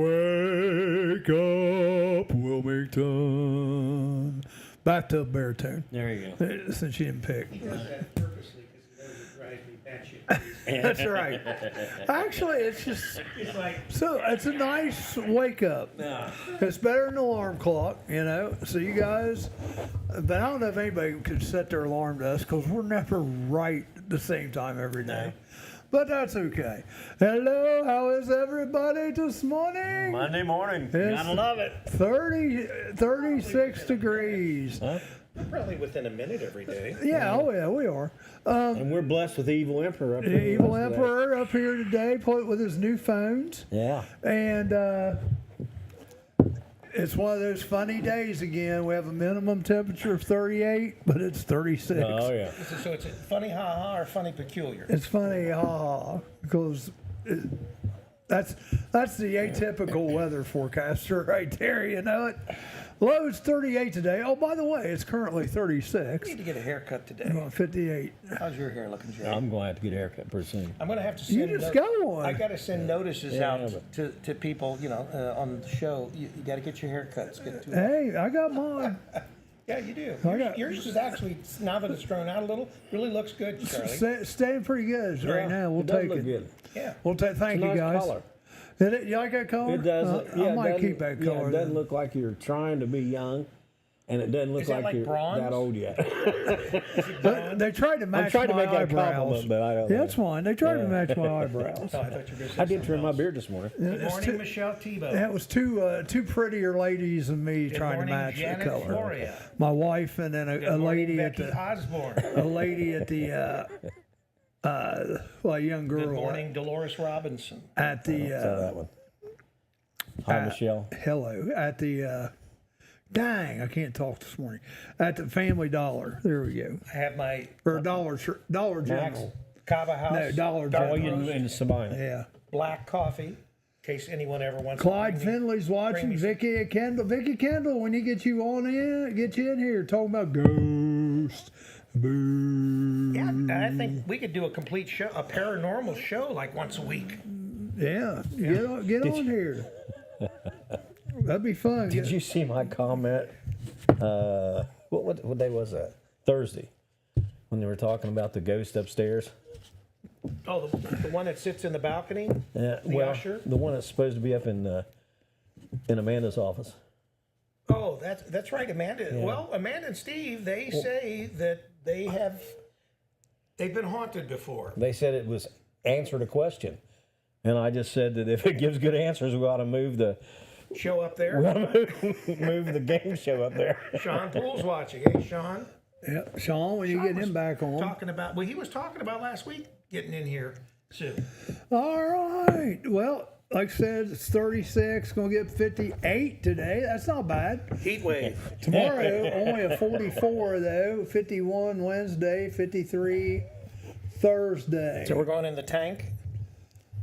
Wake up, Wilmington. Back to a baritone. There you go. Since you didn't pick. He does that purposely because he knows it drives me batshit. That's right. Actually, it's just It's like, so. It's a nice wake up. It's better than an alarm clock, you know. So you guys, but I don't know if anybody could set their alarm to us because we're never right at the same time every day. But that's okay. Hello, how is everybody this morning? Monday morning. It's Gotta love it. 36 degrees. Huh? probably within a minute every day. Yeah, oh yeah, we are. And we're blessed with the Evil Emperor up The here. evil emperor up here today, with his new phones. Yeah. And it's one of those funny days again. We have a minimum temperature of 38, but it's 36. Oh, yeah. So it's a funny ha-ha or funny peculiar? It's funny, because that's the atypical weather forecaster right there, you know it. Low is 38 today. Oh, by the way, it's currently 36. I need to get a haircut today. No, 58. How's your hair looking, Jay? I'm going to have to get a haircut pretty soon. I'm going to have to You send just got one. I got to send notices Yeah, out but- to people, on the show. You got to get your haircuts. Hey, I got mine. Yeah, you do. I got- Yours is actually, now that it's grown out a little, really looks good, Charlie. Staying pretty good right now. We'll it does take look it. good. Yeah. We'll take. Thank It's a you, nice guys. color. You like that color? It does. I might keep that color. Yeah, it doesn't then. look like you're trying to be young, and it doesn't look Is that like you're bronze? that old yet. But they tried to match trying to my make that eyebrows. compliment, but I don't Yeah, know. that's fine. They tried to Yeah. match my eyebrows. Oh, I thought you were going to say I did trim something my else. beard this morning. Good It's morning, too- Michelle Tebow. That was two prettier ladies than me Good trying morning, to match Janet the color. Floria. My wife and then Good a morning, lady at Becky the Osborne. a lady at the well, a young Good girl morning, Dolores Robinson. at So the that one. Hi, Michelle. hello at the dang, I can't talk this morning at the Family Dollar. There we go. I have my Or Dollar General. Cava House. No, Dollar dark Oh, General. you in Sabina. Yeah. black coffee, in case anyone ever wants Clyde to bring me- Finley's watching. bring me- Vicky at Kendall. Vicky Kendall, when he gets you in here talking about ghosts. Boo. Yeah, I think we could do a complete show, a paranormal show, like once a week. Yeah. Get on here. That'd be fun. Did you see my comment? What day was that? Thursday, when they were talking about the ghost upstairs. Oh, the one that sits in the balcony? Yeah, The usher? the one that's supposed to be up in Amanda's office. Oh, that's right, Amanda. Well, Amanda and Steve, they say that they've been haunted before. They said it was answered a question, and I just said that if it gives good answers, we ought to move the Show up there. move the game show up there. Sean Poole's watching. Hey, Sean. Yeah, Sean, when you get him back on. He was talking about last week getting in here soon. All right. Well, like I said, it's 36. Going to get 58 today. That's not bad. Heat wave. Tomorrow, only a 44 though. 51 Wednesday, 53 Thursday. So we're going in the tank.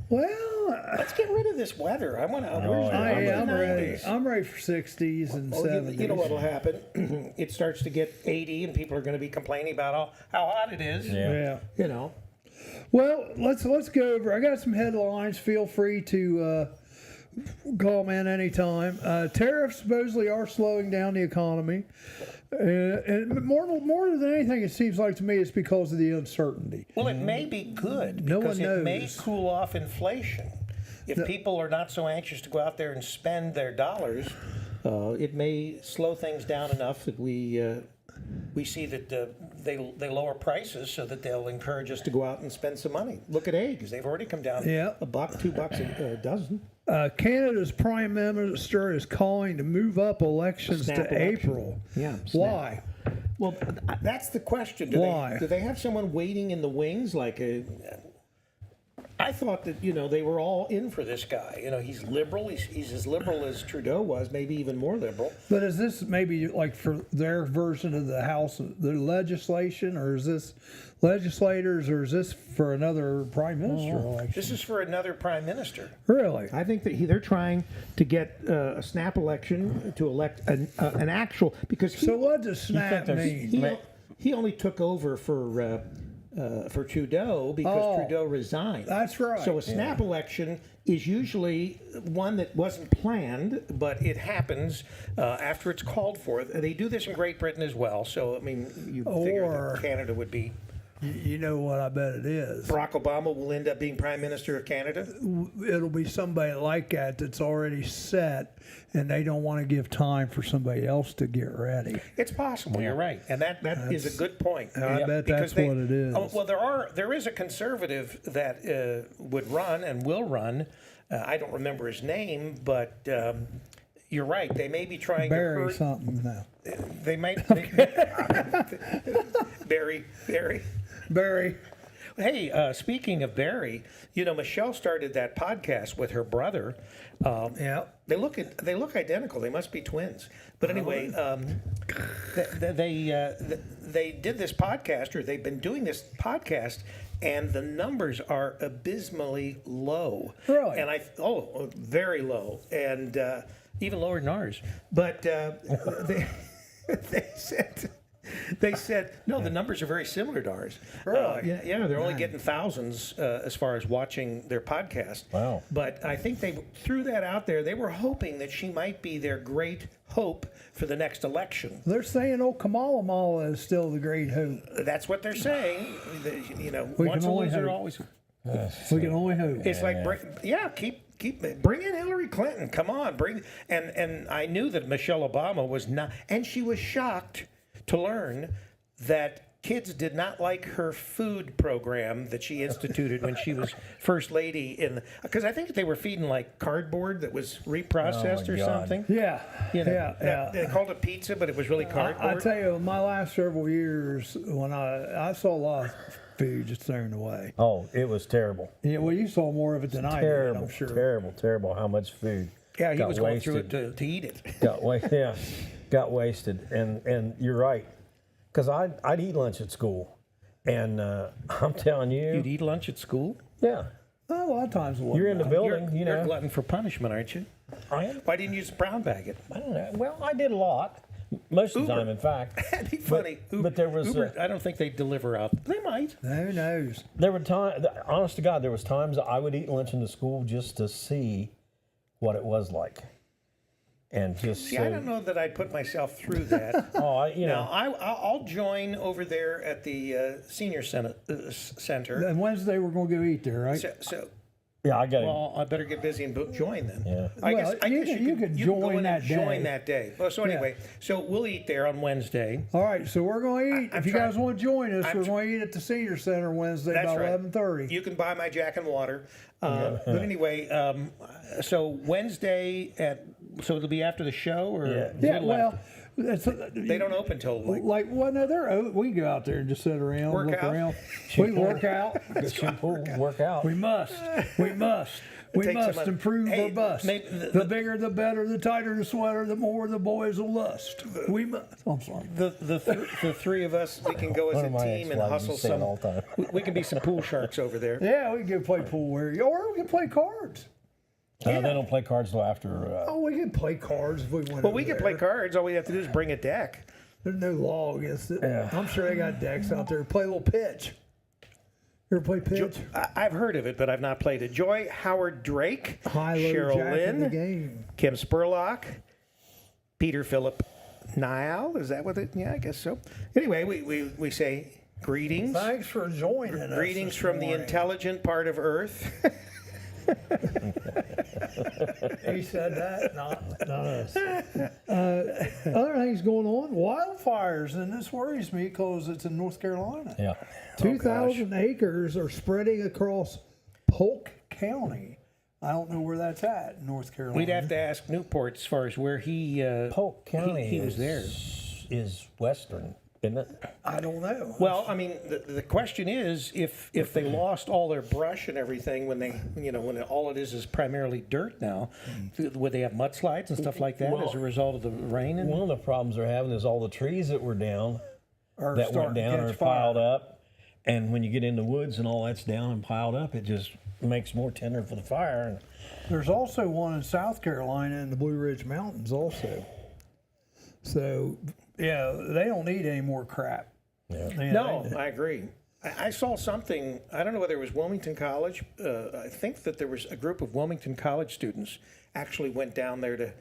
Well, Let's get rid of this weather. I want to. I'm ready. I'm ready for 60s and 70s. You know what'll happen? It starts to get 80, and people are going to be complaining about how hot it is. Yeah. You know. Well, let's go over. I got some headlines. Feel free to call me in anytime. Tariffs supposedly are slowing down the economy, and more than anything, it seems like to me it's because of the uncertainty. Well, it may be good No because one it may knows. cool off inflation. If people are not so anxious to go out there and spend their dollars, it may slow things down enough that we see that they lower prices so that they'll encourage us to go out and spend some money. Look at eggs; they've already come down Yeah. $1, $2 a dozen. Canada's prime minister is calling to move up elections Snap to election. April. Yeah, snap. Why? Well, that's the question. Why? Do they have someone waiting in the wings like a? I thought that they were all in for this guy. He's liberal. He's as liberal as Trudeau was, maybe even more liberal. But is this maybe like for their version of the House, the legislation, or is this legislators, or is this for another prime minister election? This is for another prime minister. Really? I think that they're trying to get a snap election to elect an actual because So what does snap mean? he only took over for for Trudeau because Oh, Trudeau resigned. that's right. So a snap election is usually one that wasn't planned, but it happens after it's called for. They do this in Great Britain as well. So I mean, you figure Or- that Canada would be. You know what I bet it is. Barack Obama will end up being Prime Minister of Canada. It'll be somebody like that that's already set, and they don't want to give time for somebody else to get ready. It's possible. You're right, and that is a good point. I bet Because that's what it is. Oh, well, there is a conservative that would run and will run. I don't remember his name, but you're right. They may be trying Barry to hurt. something now. They might. Barry. Barry. Hey, speaking of Barry, you know Michelle started that podcast with her brother. Yeah. They look identical. They must be twins. But anyway, they did this podcast, or they've been doing this podcast, and the numbers are abysmally low. Really? And very low, and even lower than ours. But they said no. The numbers are very similar to ours. Really? Yeah. They're only getting thousands as far as watching their podcast. Wow. But I think they threw that out there. They were hoping that she might be their great hope for the next election. They're saying, Kamala Mala is still the great hope. That's what they're saying. We Once can a only loser, hope. always. We can only hope. It's like bring in Hillary Clinton. Come on, and I knew that Michelle Obama was not, and she was shocked to learn that kids did not like her food program that she instituted when she was first lady because I think they were feeding like cardboard that was reprocessed Oh, my or God. something. Yeah. Yeah. They called it pizza, but it was really cardboard. I tell you, my last several years, when I saw a lot of food just thrown away. Oh, it was terrible. Yeah, well, you saw more of it than I did, Terrible, I'm sure. terrible how much food Yeah, he got was going wasted. through it to eat it. got wasted. And you're right. Because I'd eat lunch at school. And I'm telling you, You'd eat lunch at school? yeah, A lot of times it wasn't you're in the that. building, You're a know. glutton for punishment, aren't you? I am. Why didn't you just brown bag it? I don't know. Well, I did a lot. Most of the Uber. time, in fact. That'd be funny. but there was, Uber, I don't think they deliver out. They might. Who knows? There were times, honest to God, there was times that I would eat lunch in the school just to see what it was like. And just See, I don't know that I'd put myself through that. know. I'll join over there at the senior center. And Wednesday we're going to go eat there, right? So Yeah, I got it. well, I better get busy and join then. Yeah. I Well, guess you could go join in that and join day. that day. Well, so anyway, so we'll eat there on Wednesday. All right, so we're going to eat. I'm If you trying- guys want to join us, I'm we're tr- going to eat at the senior center Wednesday That's about right. 11:30. You can buy my Jack and Water. But anyway, so Wednesday so it'll be after the show or Yeah. Yeah, little well, after? They don't open till we can go out there and just sit around, Work look out? around. We work out. Go shoot pool, work out. We must. We must. We Take some must of- improve Hey, our bust. maybe The bigger, the better. The tighter the sweater, the more the boys will lust. We must. I'm sorry. the three of us, we can go as One a of my team and ex-wives hustle used to say it some. all the time. We can be some pool sharks over there. Yeah, we can go play pool or we can play cards. They don't play cards till after. Oh, we can play cards if we want. Well, we can play cards. All we have to do is bring a deck. There's no law against it. Yeah. I'm sure they got decks out there. Play a little pitch. You ever play pitch? I've heard of it, but I've not played it. Joy Howard Drake, High-low Cheryl jack in the Lynn, game. Kim Spurlock, Peter Philip Niall. Is that what it? Yeah, I guess so. Anyway, we say greetings. Thanks for joining us. Greetings this from the morning. intelligent part of Earth. He said that, not us. Other things going on, wildfires, and this worries me because it's in North Carolina. Yeah. 2,000 acres are spreading across Polk County. I don't know where that's at, North Carolina. We'd have to ask Newport as far as where he. Polk County he was there. is western, isn't it? I don't know. Well, I mean, the question is if they lost all their brush and everything when they, when all it is primarily dirt now, would they have mudslides and stuff like that as a result of the rain? One of the problems they're having is all the trees that were down, Or that starting went to down catch are fire. piled up. And when you get in the woods and all that's down and piled up, it just makes more tender for the fire. There's also one in South Carolina in the Blue Ridge Mountains also. So, yeah, they don't need any more crap. Yeah. Yeah, No, I agree. I saw something, I don't know whether it was Wilmington College. I think that there was a group of Wilmington College students actually went down there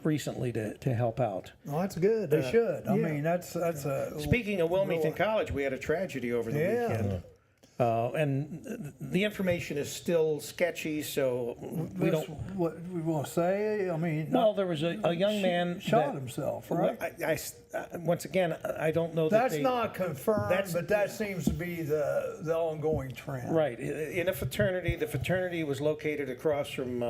recently to help out. Oh, that's good. They should. I mean, that's a. Speaking of Wilmington College, we had a tragedy over the Yeah. weekend. And the information is still sketchy, so we That's don't. what we want to say. I mean, Well, there was a young man shot that- himself, Well, right? once again, I don't know that That's they, not confirmed, that's- but that seems to be the ongoing trend. right in a fraternity. The fraternity was located across from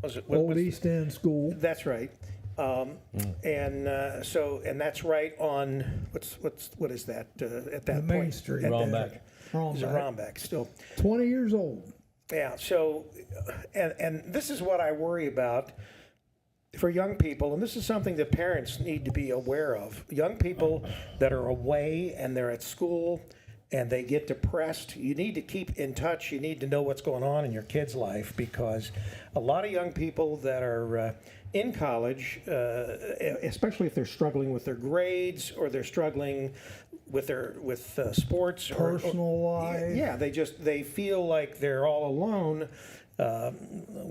was it Old East End School. That's right. And that's right on what is that at that The point? Main Street. At the- Rombeck. Is it Rombeck still? 20 years old. Yeah. So, and this is what I worry about for young people, and this is something that parents need to be aware of. Young people that are away and they're at school and they get depressed, you need to keep in touch. You need to know what's going on in your kid's life, because a lot of young people that are in college, especially if they're struggling with their grades or they're struggling with sports or Personal life. yeah, they feel like they're all alone.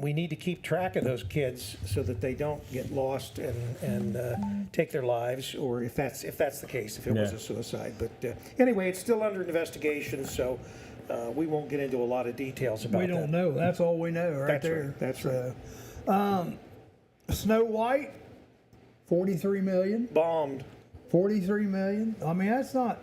We need to keep track of those kids so that they don't get lost and take their lives, or if that's the case, if it was a suicide. But anyway, it's still under investigation, so we won't get into a lot of details about We that. don't know. That's all we know right That's there. right. That's right. Snow White, 43 million. Bombed. 43 million. I mean, that's not.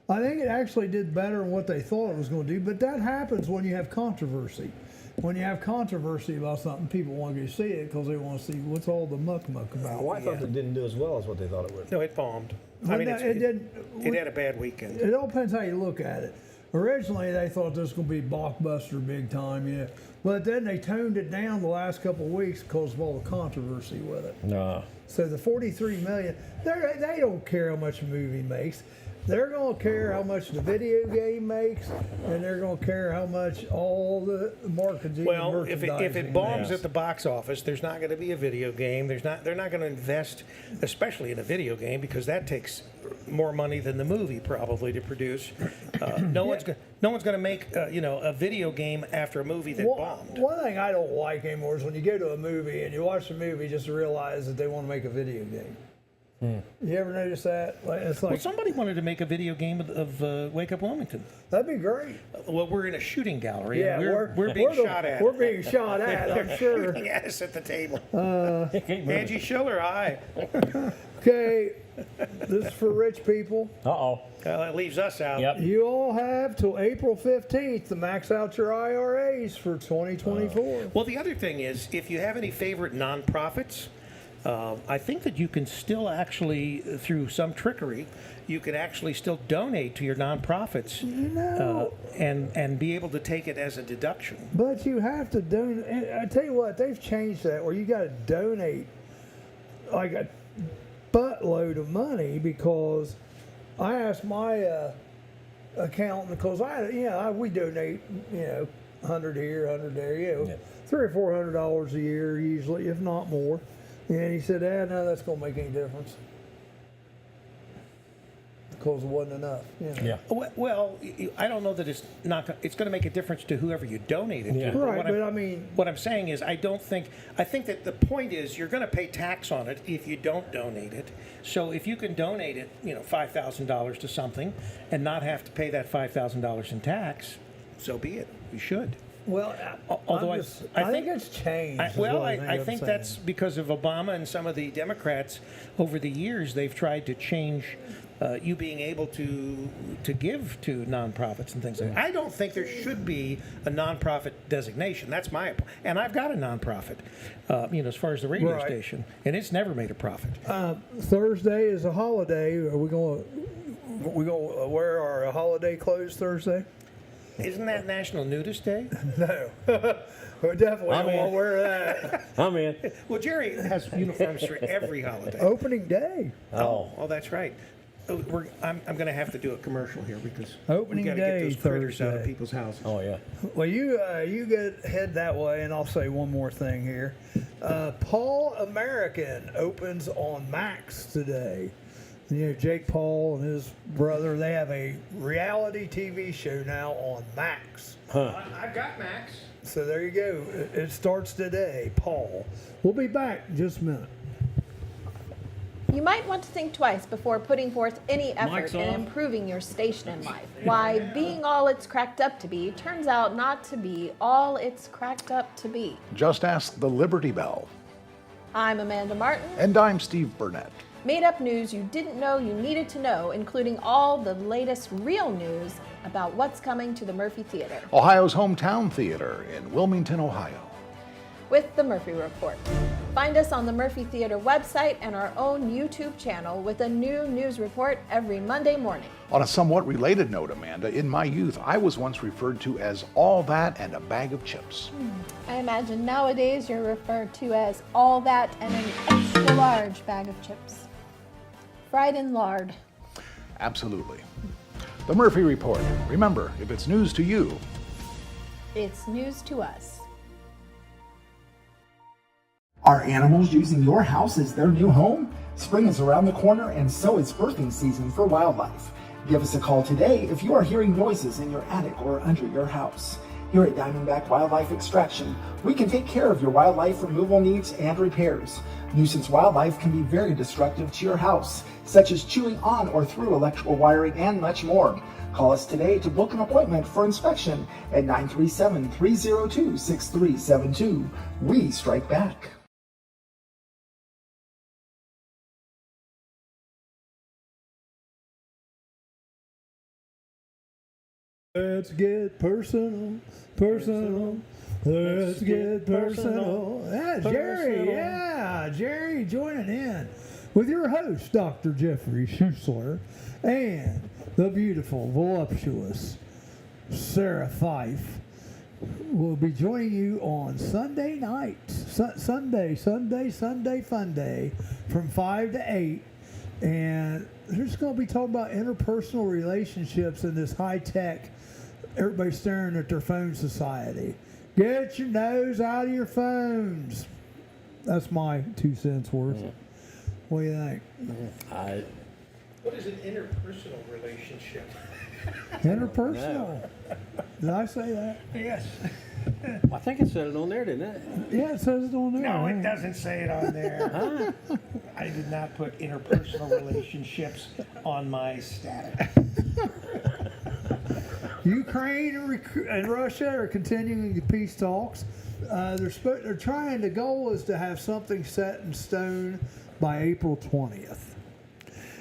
I think it actually did better than what they thought it was going to do. But that happens when you have controversy. When you have controversy about something, people want to go see it because they want to see what's all the muck about. Well, I thought it didn't do as well as what they thought it would. No, it bombed. I Well, mean, no, it didn't. had a bad weekend. It all depends how you look at it. Originally, they thought this was going to be blockbuster big time, but then they toned it down the last couple of weeks because of all the controversy with it. No. So the 43 million, they don't care how much a movie makes. They're going to care how much the video game makes, and they're going to care how much all the marketing. Well, and if merchandising it bombs makes. at the box office, there's not going to be a video game. They're not going to invest, especially in a video game, because that takes more money than the movie probably to produce. No one's going to make a video game after a movie that bombed. One thing I don't like anymore is when you go to a movie and you watch the movie just to realize that they want to make a video game. You ever notice that? It's like, Well, somebody wanted to make a video game of Wake Up Wilmington. that'd be great. Well, we're in a shooting gallery. Yeah, and we're being shot at. We're being shot at, I'm sure. Shooting at us at the table. Angie Schiller, hi. Okay, this is for rich people. Uh-oh. That leaves us out. Yep. You all have till April 15th to max out your IRAs for 2024. Well, the other thing is, if you have any favorite nonprofits, I think that you can still actually, through some trickery, you can actually still donate to your nonprofits and be able to take it as a deduction. But you have to donate. I tell you what, they've changed that where you got to donate like a buttload of money, because I asked my accountant, because we donate 100 here, 100 there, $300 or $400 a year usually, if not more. And he said, no, that's going to make any difference. Because it wasn't enough. Yeah. Well, I don't know that it's not. It's going to make a difference to whoever you donate it Yeah. to. Right, but I mean, what I'm saying is, I think that the point is you're going to pay tax on it if you don't donate it. So if you can donate it, $5,000 to something and not have to pay that $5,000 in tax, so be it. You should. well, Although I think it's changed. I think that's because of Obama and some of the Democrats over the years. They've tried to change you being able to give to nonprofits and things like that. I don't think there should be a nonprofit designation. That's and I've got a nonprofit, as far as the radio Right. station, and it's never made a profit. Thursday is a holiday. Are we going to wear our holiday clothes Thursday? Isn't that National Nudist Day? No. We definitely don't want to wear that. I'm in. Well, Jerry has uniforms for every holiday. Opening day. Oh, that's right. I'm going to have to do a commercial here because Opening we got to day, get those critters out of Thursday. people's houses. Oh, yeah. Well, you head that way, and I'll say one more thing here. Paul American opens on Max today. Jake Paul and his brother, they have a reality TV show now on Max. I've got Max. So there you go. It starts today, Paul. We'll be back in just a minute. You might want to think twice before putting forth any effort Mic's in off. improving your station in life. Why being all it's cracked up to be turns out not to be all it's cracked up to be. Just ask the Liberty Bell. I'm Amanda Martin. And I'm Steve Burnett. Made up news you didn't know you needed to know, including all the latest real news about what's coming to the Murphy Theater. Ohio's hometown theater in Wilmington, Ohio. With the Murphy Report. Find us on the Murphy Theater website and our own YouTube channel with a new news report every Monday morning. On a somewhat related note, Amanda, in my youth, I was once referred to as all that and a bag of chips. I imagine nowadays you're referred to as all that and an extra large bag of chips. Fried in lard. Absolutely. The Murphy Report. Remember, if it's news to you, It's news to us. Are animals using your house as their new home? Spring is around the corner, and so is birthing season for wildlife. Give us a call today if you are hearing noises in your attic or under your house. Here at Diamondback Wildlife Extraction, we can take care of your wildlife removal needs and repairs. Nuisance wildlife can be very destructive to your house, such as chewing on or through electrical wiring and much more. Call us today to book an appointment for inspection at 937-302-6372. We strike back. Let's get personal. Let's get personal. Yeah, Jerry. Yeah, Jerry joining in with your host, Dr. Jeffrey Schusler, and the beautiful, voluptuous Sarah Fife will be joining you on Sunday night, Sunday fun day from 5 to 8. And they're just going to be talking about interpersonal relationships in this high-tech, everybody staring at their phone society. Get your nose out of your phones. That's my 2 cents worth. What do you think? What is an interpersonal relationship? Interpersonal. Did I say that? Yes. I think it said it on there, didn't it? Yeah, it says it on there. No, it doesn't say it on there. I did not put interpersonal relationships on my status. Ukraine and Russia are continuing the peace talks. They're trying. The goal is to have something set in stone by April 20th,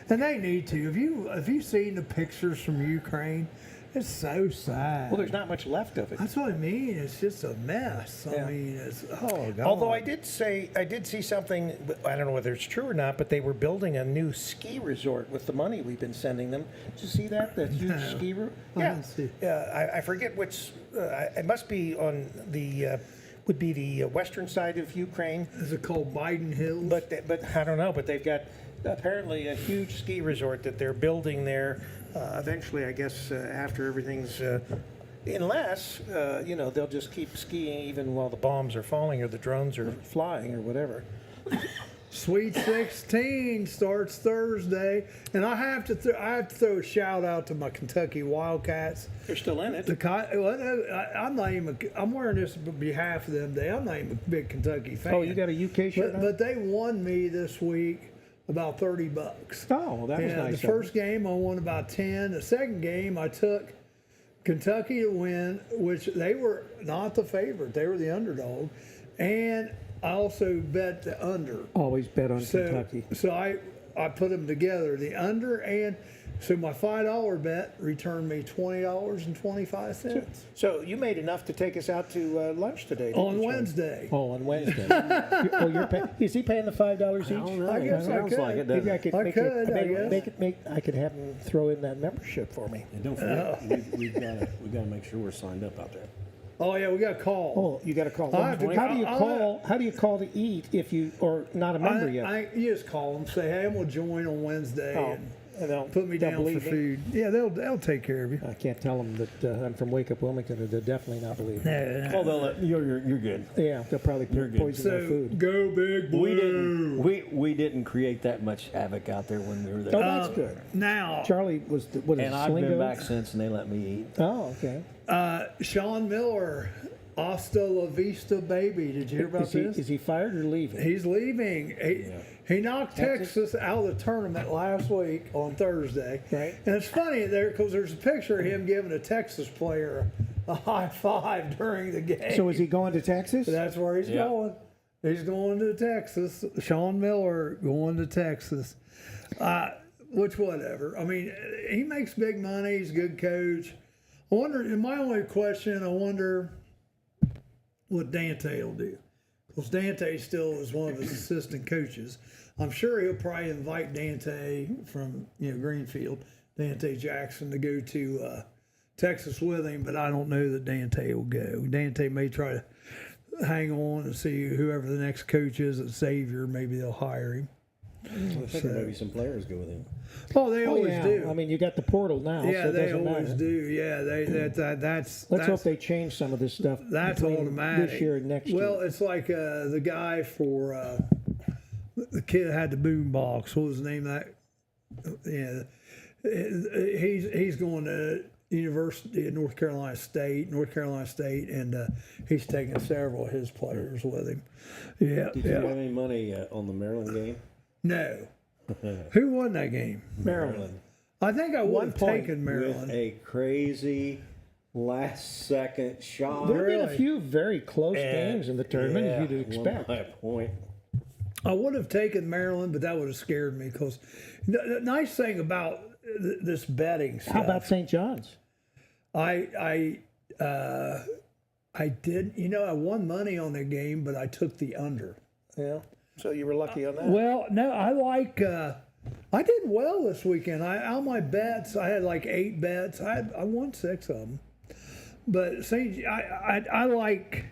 and they need to. Have you seen the pictures from Ukraine? It's so sad. Well, there's not much left of it. That's what I mean. It's just a mess. Yeah. I mean, it's God. Although I did see something, I don't know whether it's true or not, but they were building a new ski resort with the money we've been sending them. Did you see that? That huge ski resort? I didn't see. I forget which, it must be on the, would be the western side of Ukraine. Is it called Biden Hills? But I don't know, but they've got apparently a huge ski resort that they're building there. Eventually, I guess, after everything's, unless, they'll just keep skiing even while the bombs are falling or the drones are flying or whatever. Sweet 16 starts Thursday, and I have to throw a shout out to my Kentucky Wildcats. They're still in it. I'm wearing this on behalf of them today. I'm not even a big Kentucky fan. Oh, you got a UK shirt on? But they won me this week about $30. Oh, that was And nice. the first game I won about 10. The second game I took Kentucky to win, which they were not the favorite. They were the underdog. And I also bet the under. Always bet on Kentucky. So I put them together, the under, and so my $5 bet returned me $20.25 So you made enough to take us out to lunch today, didn't on you, Wednesday. Oh, on Wednesday. Is he paying the $5 each? I don't know. I guess It I sounds could. like it, Maybe doesn't I it? could I make could, I guess. I could have him throw in that membership for me. And don't forget, we got to make sure we're signed up out there. Oh yeah, we got a call. Oh, you got to call. I have to- How do you I'll- call? How do you call to eat if you or not a member yet? You just call them, say, hey, I'm gonna join on Wednesday, Oh. And they'll- put me they'll down for believe me. food. Yeah, they'll take care of you. I can't tell them that I'm from Up Wilmington, or they'll definitely not believe me. Oh, you're good. Yeah, they'll probably You're good. poison their So food. go big blue. We didn't create that much havoc out there when we were Oh, there. that's good. Now, Charlie was, what is And it, I've been Slingo? back since, and they let me eat. Oh, okay. Sean Miller, hasta la vista, baby. Did you hear about this? Is he fired or leaving? He's leaving. He knocked Texas out of the tournament last week on Thursday. Right. And it's funny there because there's a picture of him giving a Texas player a high five during the game. So is he going to Texas? That's where he's going. He's going to Texas. Sean Miller going to Texas. Which, whatever. I mean, he makes big money. He's a good coach. I wonder, my only question, I wonder what Dante will do. Because Dante still is one of his assistant coaches. I'm sure he'll probably invite Dante from Greenfield, Dante Jackson, to go to Texas with him, but I don't know that Dante will go. Dante may try to hang on and see whoever the next coach is at Xavier. Maybe they'll hire him. I think maybe some players go with him. Oh, they always yeah. do. I mean, you got the portal now, Yeah, so it they doesn't always matter. do. Yeah, that's. Let's hope they change some of this stuff. That's between automatic. This year and next Well, year. it's like the guy for the kid that had the boom box. What was the name of that? Yeah, he's going to University of North Carolina State, and he's taking several of his players with him. Yeah, Did you have any money on the Maryland game? No. Who won that game? Maryland. I think I would have taken With Maryland. a crazy last-second shot. There have been a Really? few very close games in the tournament, Yeah, as you'd expect. won by a point. I would have taken Maryland, but that would have scared me because the nice thing about this betting stuff. How about St. John's? I did. I won money on the game, but I took the under. Yeah. So you were lucky on that. Well, no, I like. I did well this weekend. On my bets, I had like 8 bets. I won 6 of them. But I like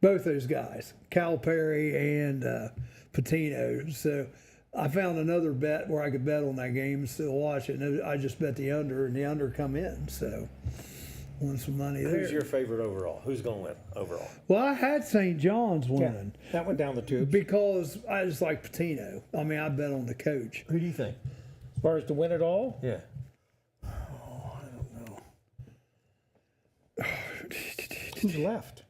both those guys, Calipari and Patino. So I found another bet where I could bet on that game and still watch it. And I just bet the under, and the under come in. So won some money there. Who's your favorite overall? Who's going to win overall? Well, I had St. John's winning That went down the tubes. because I just like Patino. I mean, I bet on the coach. Who do you think? As far as to win it all, Yeah. who's left?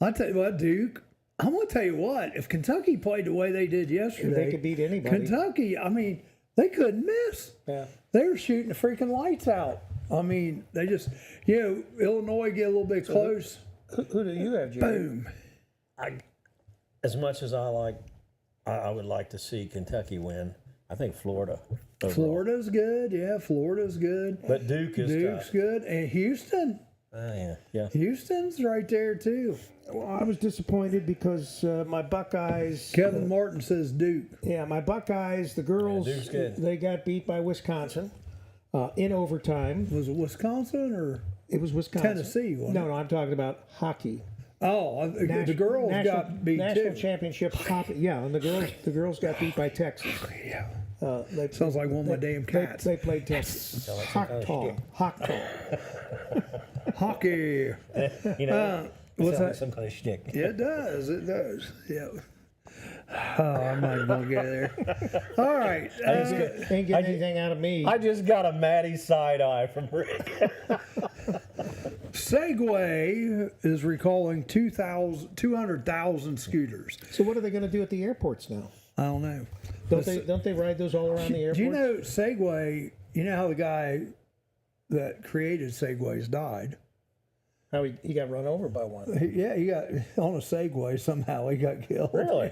I tell you what, Duke. I'm gonna tell you what. If Kentucky played the way they did yesterday, They could beat anybody. Kentucky. I mean, they couldn't miss. Yeah. They were shooting the freaking lights out. I mean, they just, Illinois get a little bit close. Who do you have, Jerry? Boom. As much as I would like to see Kentucky win. I think Florida. Overall. Florida's good. Yeah, Florida's good. But Duke is Duke's tough. good, and Houston. Yeah. Houston's right there too. Well, I was disappointed because my Buckeyes. Kevin Martin says Duke. Yeah, my Buckeyes, the girls, Yeah, Duke's good. they got beat by Wisconsin in overtime. Was it Wisconsin or? It was Wisconsin. Tennessee, wasn't it? No, I'm talking about hockey. Oh, the girls got beat national too. championship hockey. Yeah, and the girls got beat by Texas. Yeah. They, Sounds like one of my damn cats. They played Texas. Hockey. Hockey. What's Sounds like that? some kind of shtick. Yeah, it does. It does. Yeah. Oh, I'm not even gonna go there. All right. Ain't getting anything out of me. I just got a Maddie side eye from Rick. Segway is recalling 200,000 scooters. So what are they going to do at the airports now? I don't know. Don't they ride those all around the airports? Do you know Segway? You know how the guy that created Segways died? How he got run over by one? He got on a Segway somehow. He got killed. Really?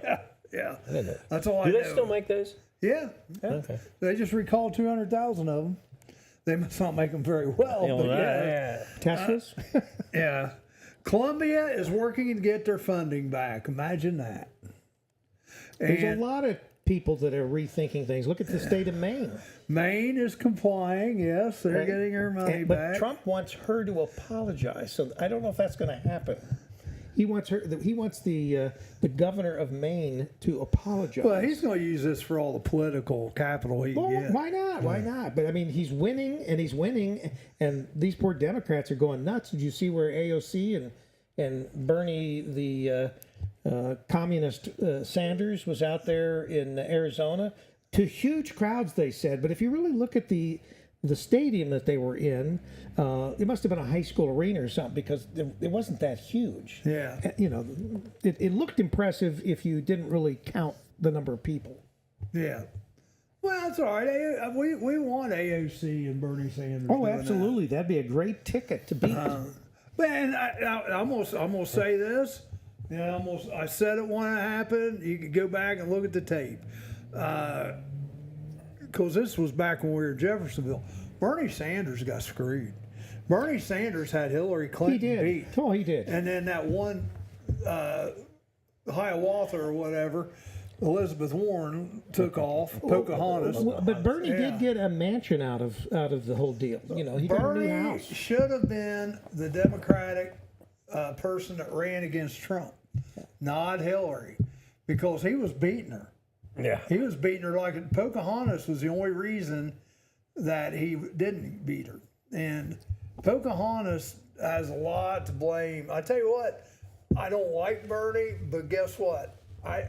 Yeah. I didn't know. That's all I Do know. they still make those? Yeah. Okay. They just recalled 200,000 of them. They must not make them very well. But yeah. Teslas? Yeah. Columbia is working to get their funding back. Imagine that. There's a And lot of people that are rethinking things. Look at the state of Maine. Maine is complying. Yes, they're getting their money But back. Trump wants her to apologize, so I don't know if that's going to happen. He wants her. He wants the governor of Maine to apologize. Well, he's going to use this for all the political capital he Well, can get. why not? Why not? But I mean, he's winning, and these poor Democrats are going nuts. Did you see where AOC and Bernie, the communist Sanders, was out there in Arizona to huge crowds? They said, but if you really look at the stadium that they were in, it must have been a high school arena or something, because it wasn't that huge. Yeah. You know, it looked impressive if you didn't really count the number of people. Yeah. Well, it's all right. We want AOC and Bernie Sanders. Oh, doing absolutely. That'd be a great ticket to beat. Man, I'm gonna say this. You know, I said it when it happened. You could go back and look at the tape, because this was back when we were in Jeffersonville. Bernie Sanders got screwed. Bernie Sanders had Hillary He Clinton did. beat, Oh, he did. and then that one Hiawatha or whatever, Elizabeth Warren took off. Pocahontas. But Bernie Yeah. did get a mansion out of the whole deal. You know, he got a new Bernie house. should have been the Democratic person that ran against Trump, not Hillary, because he was beating her. Yeah. He was beating her like Pocahontas was the only reason that he didn't beat her. And Pocahontas has a lot to blame. I tell you what, I don't like Bernie, but guess what? I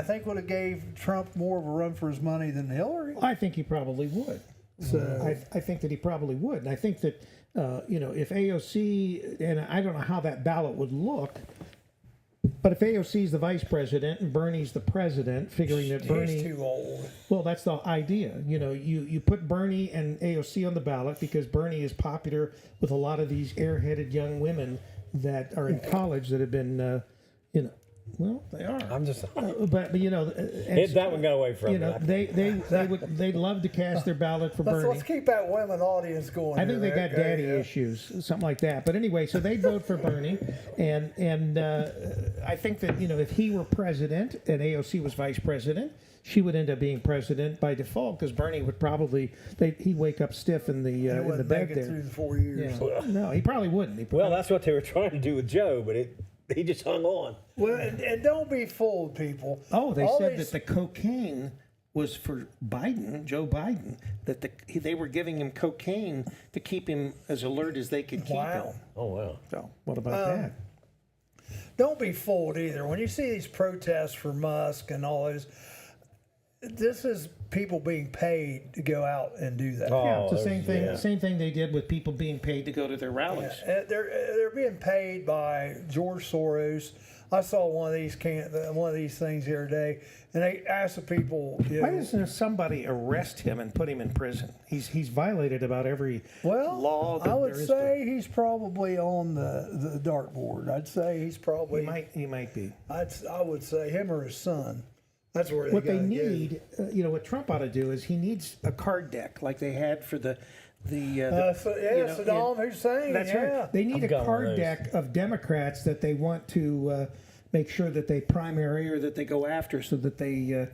think would have gave Trump more of a run for his money than Hillary. I think he probably would. So I think that he probably would. And I think that, you know, if AOC, and I don't know how that ballot would look, but if AOC is the vice president and Bernie's the president, figuring that Bernie... he's too old. Well, that's the idea. You know, you put Bernie and AOC on the ballot because Bernie is popular with a lot of these airheaded young women that are in college that have been, you know, well, they are. I'm just. But you know, and, That one got away from you me. know, they'd love to cast their ballot for Bernie. Let's keep that women audience going. I think they here, got daddy yeah. issues, something like that. But anyway, so they vote for Bernie, and I think that, you know, if he were president and AOC was vice president, she would end up being president by default, because Bernie would probably he'd wake up stiff in the He in the wouldn't bed make it there. through the 4 years. Yeah. No, he probably wouldn't. He Well, probably, that's what they were trying to do with Joe, but he just hung on. Well, and don't be fooled, people. oh, they All said these- that the cocaine was for Biden, Joe Biden, that they were giving him cocaine to keep him as alert as they could keep Wow. him. Oh wow. So what about that? Don't be fooled either. When you see these protests for Musk and all those, this is people being paid to go out and do that. Yeah, it's the there's- same thing. yeah. Same thing they did with people being paid to go to their rallies. They're being paid by George Soros. I saw one of these things the other day, and they asked the people, you Why know, doesn't somebody arrest him and put him in prison? He's violated about every law that I would there is. say he's probably on the dartboard. I'd say he's probably. He might be. I would say him or his son. That's where What they gotta go. need, you know, what Trump ought to do is he needs a card deck like they had for the Saddam Hussein. That's yeah. right. They need I've a got one of card those. deck of Democrats that they want to make sure that they primary or that they go after, so that they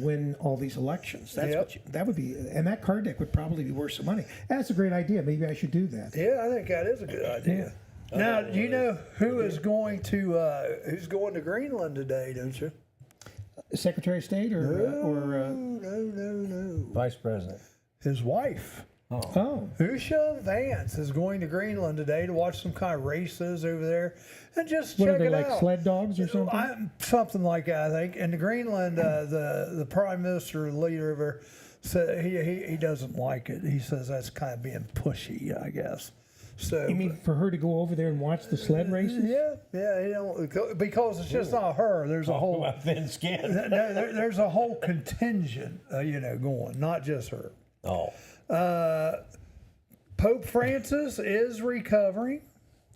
win all these elections. That's Yep. that would be, and that card deck would probably be worth some money. That's a great idea. Maybe I should do that. Yeah, I think that is a good idea. Now, do you know who is going to who's going to Greenland today? Don't you? Secretary of State or No. Vice President. His wife, Usha Vance, is going to Greenland today to watch some kind of races over there and just what check are they, it like out. sled dogs or something? Something like that, I think. And the Greenland, the prime minister, the leader of her, said he doesn't like it. He says that's kind of being pushy, I guess. So You mean for her to go over there and watch the sled races? yeah, you know, because it's just not her. There's a whole About thin skin. there's a whole contingent, going, not just her. Oh. Pope Francis is recovering,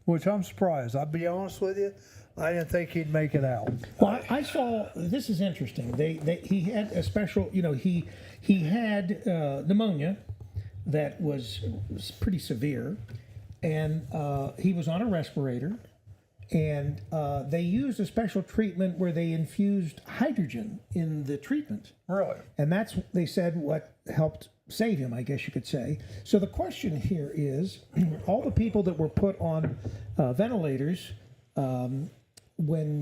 which I'm surprised. I'll be honest with you, I didn't think he'd make it out. Well, I saw. This is interesting. He had a special. You know, he had pneumonia that was pretty severe, and he was on a respirator, and they used a special treatment where they infused hydrogen in the treatment. Really? And that's, they said, what helped save him, I guess you could say. So the question here is, all the people that were put on ventilators when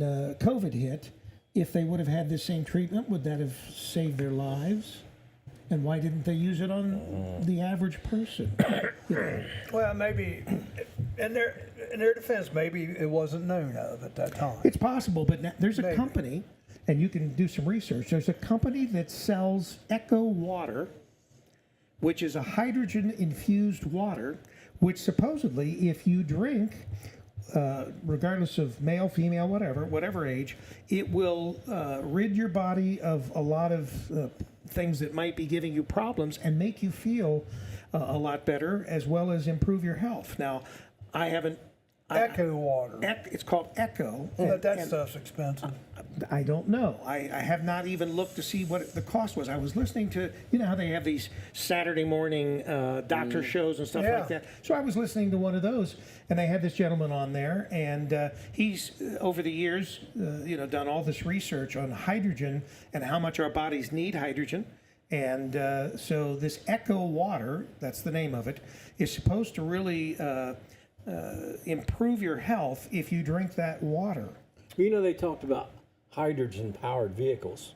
COVID hit, if they would have had the same treatment, would that have saved their lives? And why didn't they use it on the average person? Well, maybe in their defense, maybe it wasn't known of at that time. It's possible, but now, there's a Maybe. company, and you can do some research. There's a company that sells Echo Water, which is a hydrogen-infused water, which supposedly, if you drink, regardless of male, female, whatever age, it will rid your body of a lot of things that might be giving you problems and make you feel a lot better, as well as improve your health. Now, I haven't. Echo water. It's called Echo. But that and stuff's expensive. I don't know. I have not even looked to see what the cost was. I was listening to, you know how they have these Saturday morning doctor shows and stuff Yeah. like that. So I was listening to one of those, and they had this gentleman on there, and he's over the years, done all this research on hydrogen and how much our bodies need hydrogen. And so this Echo Water, that's the name of it, is supposed to really improve your health if you drink that water. You know, they talked about hydrogen-powered vehicles.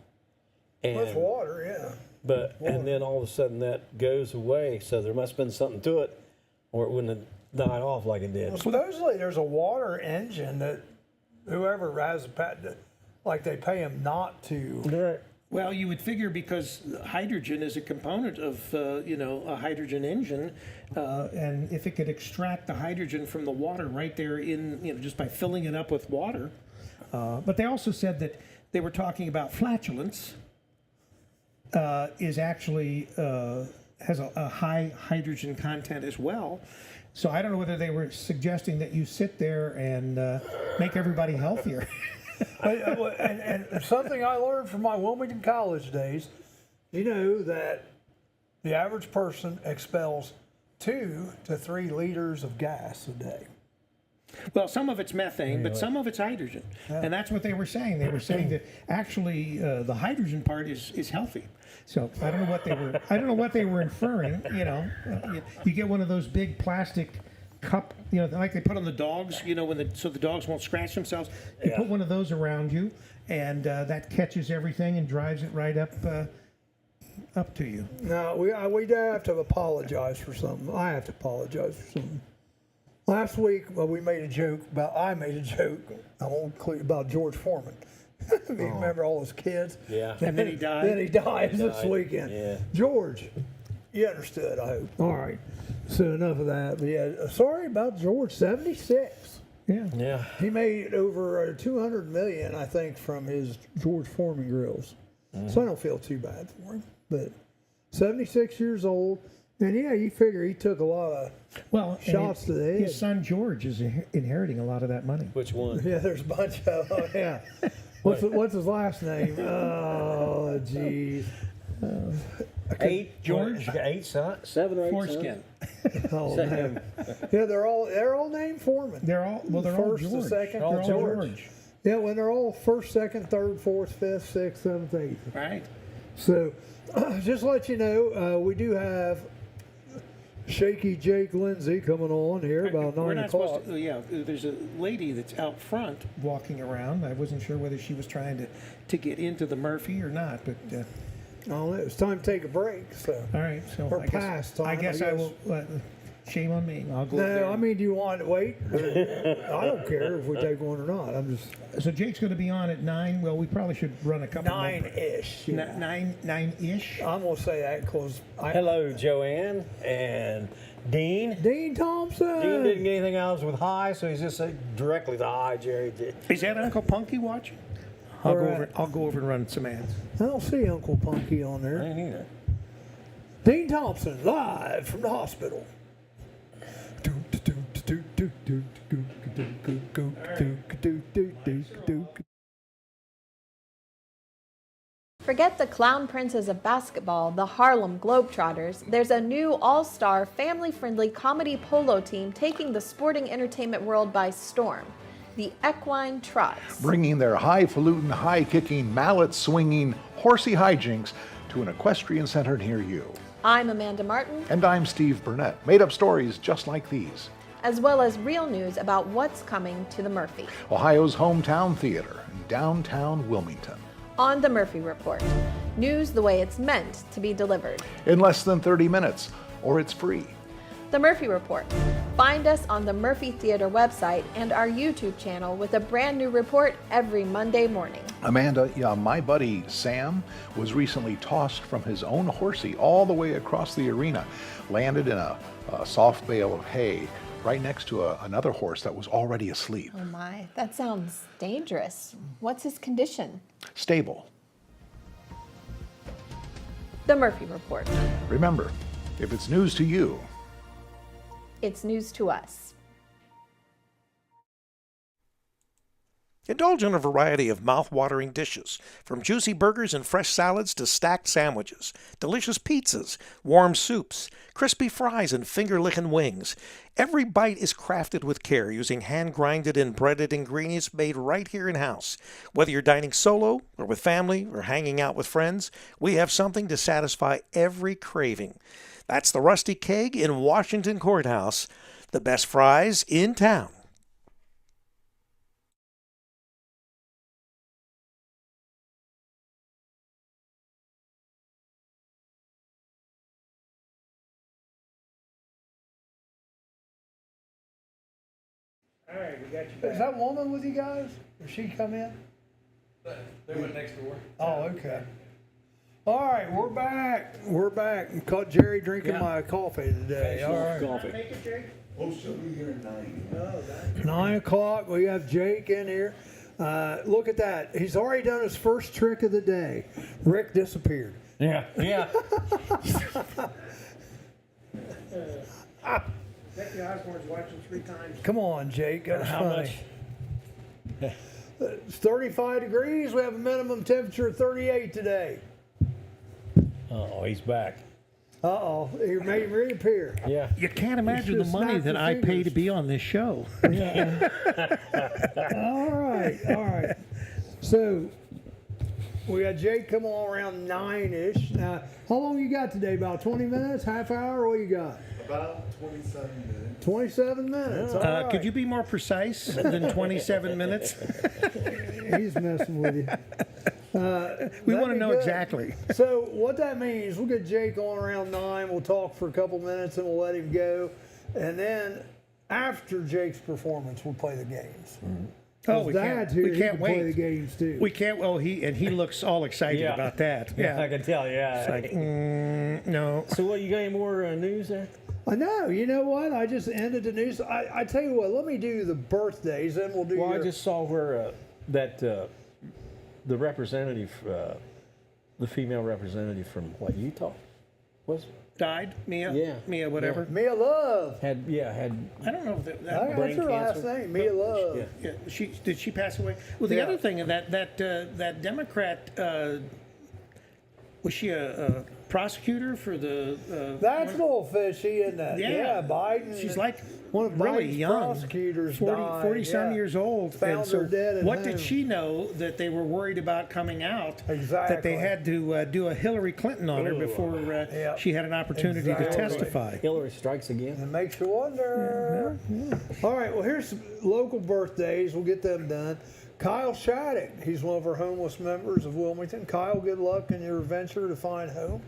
And, With water, yeah. and then all of a sudden that goes away, so there must have been something to it, or it wouldn't have died off like it did. Well, supposedly there's a water engine that whoever has a patent, like they pay them not to. Right. Well, you would figure because hydrogen is a component of, a hydrogen engine, and if it could extract the hydrogen from the water right there in, just by filling it up with water. But they also said that they were talking about flatulence is actually has a high hydrogen content as well. So I don't know whether they were suggesting that you sit there and make everybody healthier. and something I learned from my Wilmington college days, you know that the average person expels 2 to 3 liters of gas a day. Well, some of it's methane, but some of it's hydrogen, and that's what they were saying. They were saying that actually the hydrogen part is healthy. So I don't know what they were inferring. You get one of those big plastic cup, like they put on the dogs, so the dogs won't scratch themselves. You put one of those around you, and that catches everything and drives it right up to you. Now, we have to apologize for something. I have to apologize for something. Last week, I made a joke, I won't include, about George Foreman. You remember all his kids? Yeah. And then he died. Then he died this weekend. Yeah. George, you understood, I hope. All right. So enough of that. But yeah, sorry about George, 76. Yeah. Yeah. He made over $200 million, I think, from his George Foreman grills. So I don't feel too bad for him. But 76 years old, and yeah, you figure he took a lot of shots to the head. His son George is inheriting a lot of that money. Which one? Yeah, there's a bunch of them. Yeah. What's his last name? Oh, jeez. 8, George? He's got 8 sons, 7 or 8 Foreskin. Oh, man. Yeah, they're all named Foreman. They're all First, George. the second, They're all George. George. Yeah, when they're all first, second, third, fourth, fifth, sixth, seventh, eighth. Right. So, just to let you know, we do have Shaky Jake Lindsay coming on here about 9 o'clock. There's a lady that's out front walking around. I wasn't sure whether she was trying to get into the Murphy or not, but Oh, it's time to take a break. So. all right. So Or I guess, past time, I guess I I will. Shame on me. I'll go up there. No, I mean, do you want to wait? I don't care if we take one or not. I'm just So Jake's going to be on at 9. Well, we probably should run a couple. 9-ish. More. 9-ish. I'm gonna say that because Hello, Joanne and Dean. Dean Thompson. Dean didn't get anything else with hi, so he's just directly to hi, Jerry did. Is that Uncle Punky watching? I'll go over and run some ads. I don't see Uncle Punky on I there. ain't either. Dean Thompson live from the hospital. Forget the clown princes of basketball, the Harlem Globetrotters. There's a new all-star, family-friendly comedy polo team taking the sporting entertainment world by storm. The Equine Trots. Bringing their highfalutin, high-kicking, mallet-swinging, horsey hijinks to an equestrian center near you. I'm Amanda Martin. And I'm Steve Burnett. Made up stories just like these. as well as real news about what's coming to the Murphy. Ohio's hometown theater in downtown Wilmington. On the Murphy Report, news the way it's meant to be delivered. In less than 30 minutes, or it's free. The Murphy Report. Find us on the Murphy Theater website and our YouTube channel with a brand new report every Monday morning. Amanda, yeah, my buddy Sam was recently tossed from his own horsey all the way across the arena, landed in a soft bale of hay right next to another horse that was already asleep. Oh my, that sounds dangerous. What's his condition? Stable. The Murphy Report. Remember, if it's news to you, It's news to us. Indulge in a variety of mouth-watering dishes, from juicy burgers and fresh salads to stacked sandwiches, delicious pizzas, warm soups, crispy fries, and finger-licking wings. Every bite is crafted with care using hand-grinded and breaded ingredients made right here in-house. Whether you're dining solo or with family or hanging out with friends, we have something to satisfy every craving. That's the Rusty Keg in Washington Courthouse, the best fries in town. All right, we got you back. Is that woman with you guys? Did she come in? They went next door. Oh, okay. All right, we're back. We're back. Caught Jerry drinking my coffee today. All right. Coffee. 9 o'clock. We have Jake in here. Look at that. He's already done his first trick of the day. Rick disappeared. Yeah. Becky Osborne's watching 3 times. Come on, Jake. That's How funny. much? It's 35 degrees. We have a minimum temperature of 38 today. Oh, he's back. Uh-oh. He may reappear. Yeah. You can't imagine the should've money snapped that your I pay to fingers. be on this show. All right. So we got Jake come on around 9-ish. Now, how long you got today? About 20 minutes? Half hour? What you got? About 27 minutes. 27 minutes. All right. Could you be more precise than 27 minutes? He's messing with you. We That'd want to be know good. exactly. So what that means, we'll get Jake on around 9. We'll talk for a couple minutes and we'll let him go. And then after Jake's performance, we'll play the games. Oh, we Dad's can't, here, we he can't can play the wait. games too. We can't. Oh, he looks all excited Yeah. about that. Yeah, I can tell. Yeah. It's like, no. So, what, you got any more news there? I know. You know what? I just ended the news. I tell you what. Let me do the birthdays, then we'll do. Well, your, I just saw where that the representative, the female representative from Utah, was Died? Mia? Yeah. Mia, whatever. Mia Love. had I don't know if that That's brain her last cancer. name. Mia Love. Yeah. yeah, did she pass away? Well, the Yeah. other thing that Democrat was she a prosecutor for the? That's a little fishy, isn't it? Yeah. Biden. She's like one of really Biden's young, prosecutors 40 died, some yeah. years old. Found and so her dead at what home. did she know that they were worried about coming out? That Exactly. they had to do a Hillary Clinton on her before Yeah. she had an opportunity Exactly. to testify. Hillary strikes again. It makes you wonder. All right, well, here's some local birthdays. We'll get them done. Kyle Shattuck, he's one of our homeless members of Wilmington. Kyle, good luck in your venture to find home.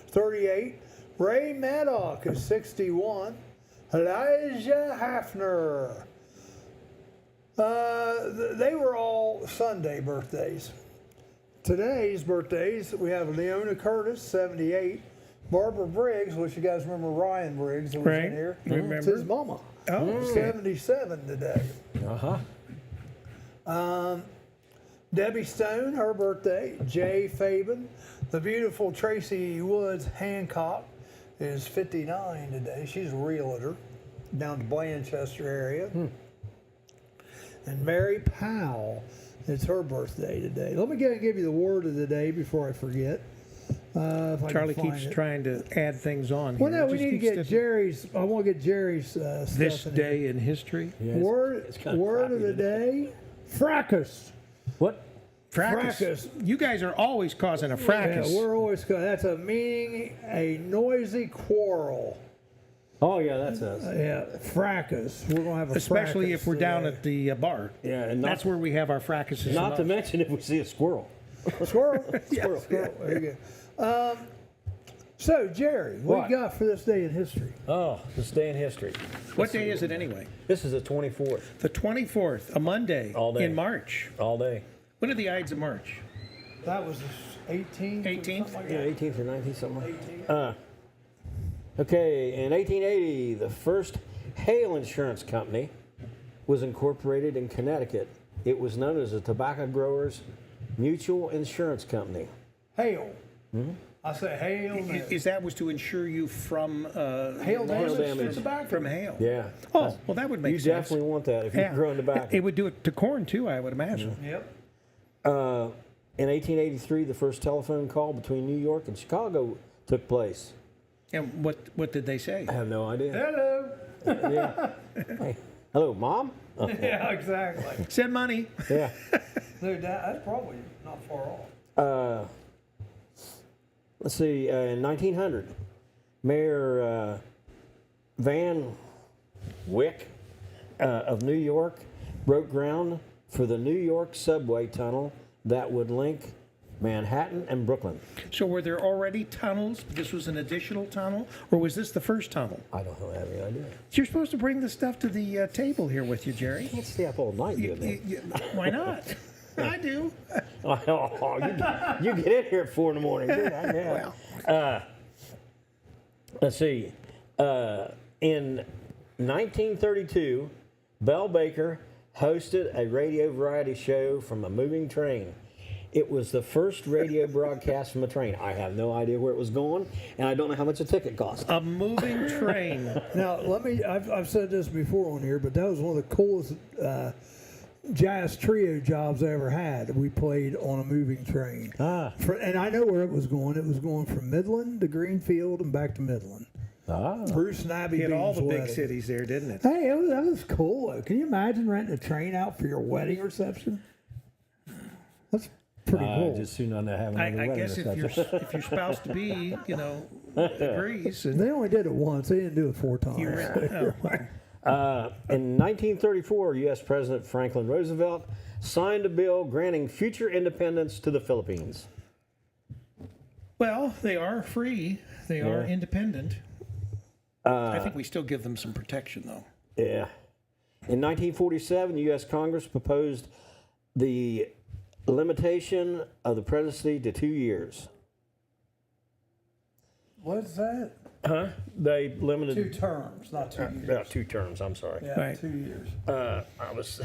38. Ray Maddock is 61. Elijah Hafner. They were all Sunday birthdays. Today's birthdays, we have Leona Curtis, 78. Barbara Briggs, which you guys remember Ryan Briggs, who was Right. in here. Remember. It's his mama. Oh, 77 today. Debbie Stone, her birthday. Jay Fabian. The beautiful Tracy Woods Hancock is 59 today. She's a realtor down to Blanchester area. And Mary Powell, it's her birthday today. Let me give you the word of the day before I forget. If I Charlie can find keeps it. trying to add things on Well, here. no, we Just need to keeps get stepping- Jerry's. I want to get Jerry's This stuff in here. day in history. Yeah, Word, kinda word of crappy the day, fracas. What? Fracas. You guys are always causing a Yeah, fracas. we're always good. That's a meaning, a noisy quarrel. Oh yeah, that's us. Yeah, fracas. We're gonna have a Especially fracas if we're down today. at the bar. Yeah, and not- that's where we have our fracases. Not the to most. mention if we see a squirrel. Squirrel. Squirrel. Squirrel. There you go. So Jerry, what What? you got for this day in history? Oh, this day in history. What day is it anyway? This is the 24th, The 24th, a Monday All day. in March. all day. When are the Ides of March? That was 18th. 18th? Like Yeah, that. 18th or 19th, something like 18th. that. Okay, in 1880, the first hail insurance company was incorporated in Connecticut. It was known as the Tobacco Growers Mutual Insurance Company. Hail. I say hail. No. Is that was to insure you from Hail damage damage. to tobacco. from hail? Yeah. Oh, well, that would make You sense. definitely want that if you're Yeah. growing tobacco. It would do it to corn too, I would imagine. Yep. In 1883, the first telephone call between New York and Chicago took place. And what did they say? I have no idea. Hello. Yeah. Hey, hello, Mom? Oh, Yeah, exactly. Send money. yeah. Dude, that's probably not far off. Let's see, in 1900, Mayor Van Wyck of New York broke ground for the New York subway tunnel that would link Manhattan and Brooklyn. So were there already tunnels? This was an additional tunnel, or was this the first tunnel? I don't have any idea. You're supposed to bring the stuff to the table here with you, Jerry. Can't stay up all night doing that. Why not? I do. Oh, you get in here at 4 in the morning. Dude, let's see. In 1932, Bell Baker hosted a radio variety show from a moving train. It was the first radio broadcast from a train. I have no idea where it was going, and I don't know how much a ticket cost. A moving train. Now, I've said this before on here, but that was one of the coolest jazz trio jobs I ever had. We played on a moving train. And I know where it was going. It was going from Midland to Greenfield and back to Midland. Bruce and Abby Hit all Bean's the big wedding. cities there, didn't it? Hey, that was cool. Though. Can you imagine renting a train out for your wedding reception? That's pretty cool. Just soon on having another I wedding guess if your spouse to be, agrees. And They only did it once. They didn't do it 4 times. In 1934, U.S. President Franklin Roosevelt signed a bill granting future independence to the Philippines. well, they are free. They are Yeah. independent. I think we still give them some protection, though. Yeah. In 1947, U.S. Congress proposed the limitation of the presidency to 2 years. What's that? Huh? They limited 2 terms, not 2 years. about 2 terms. I'm sorry. Yeah, Right. 2 years. I was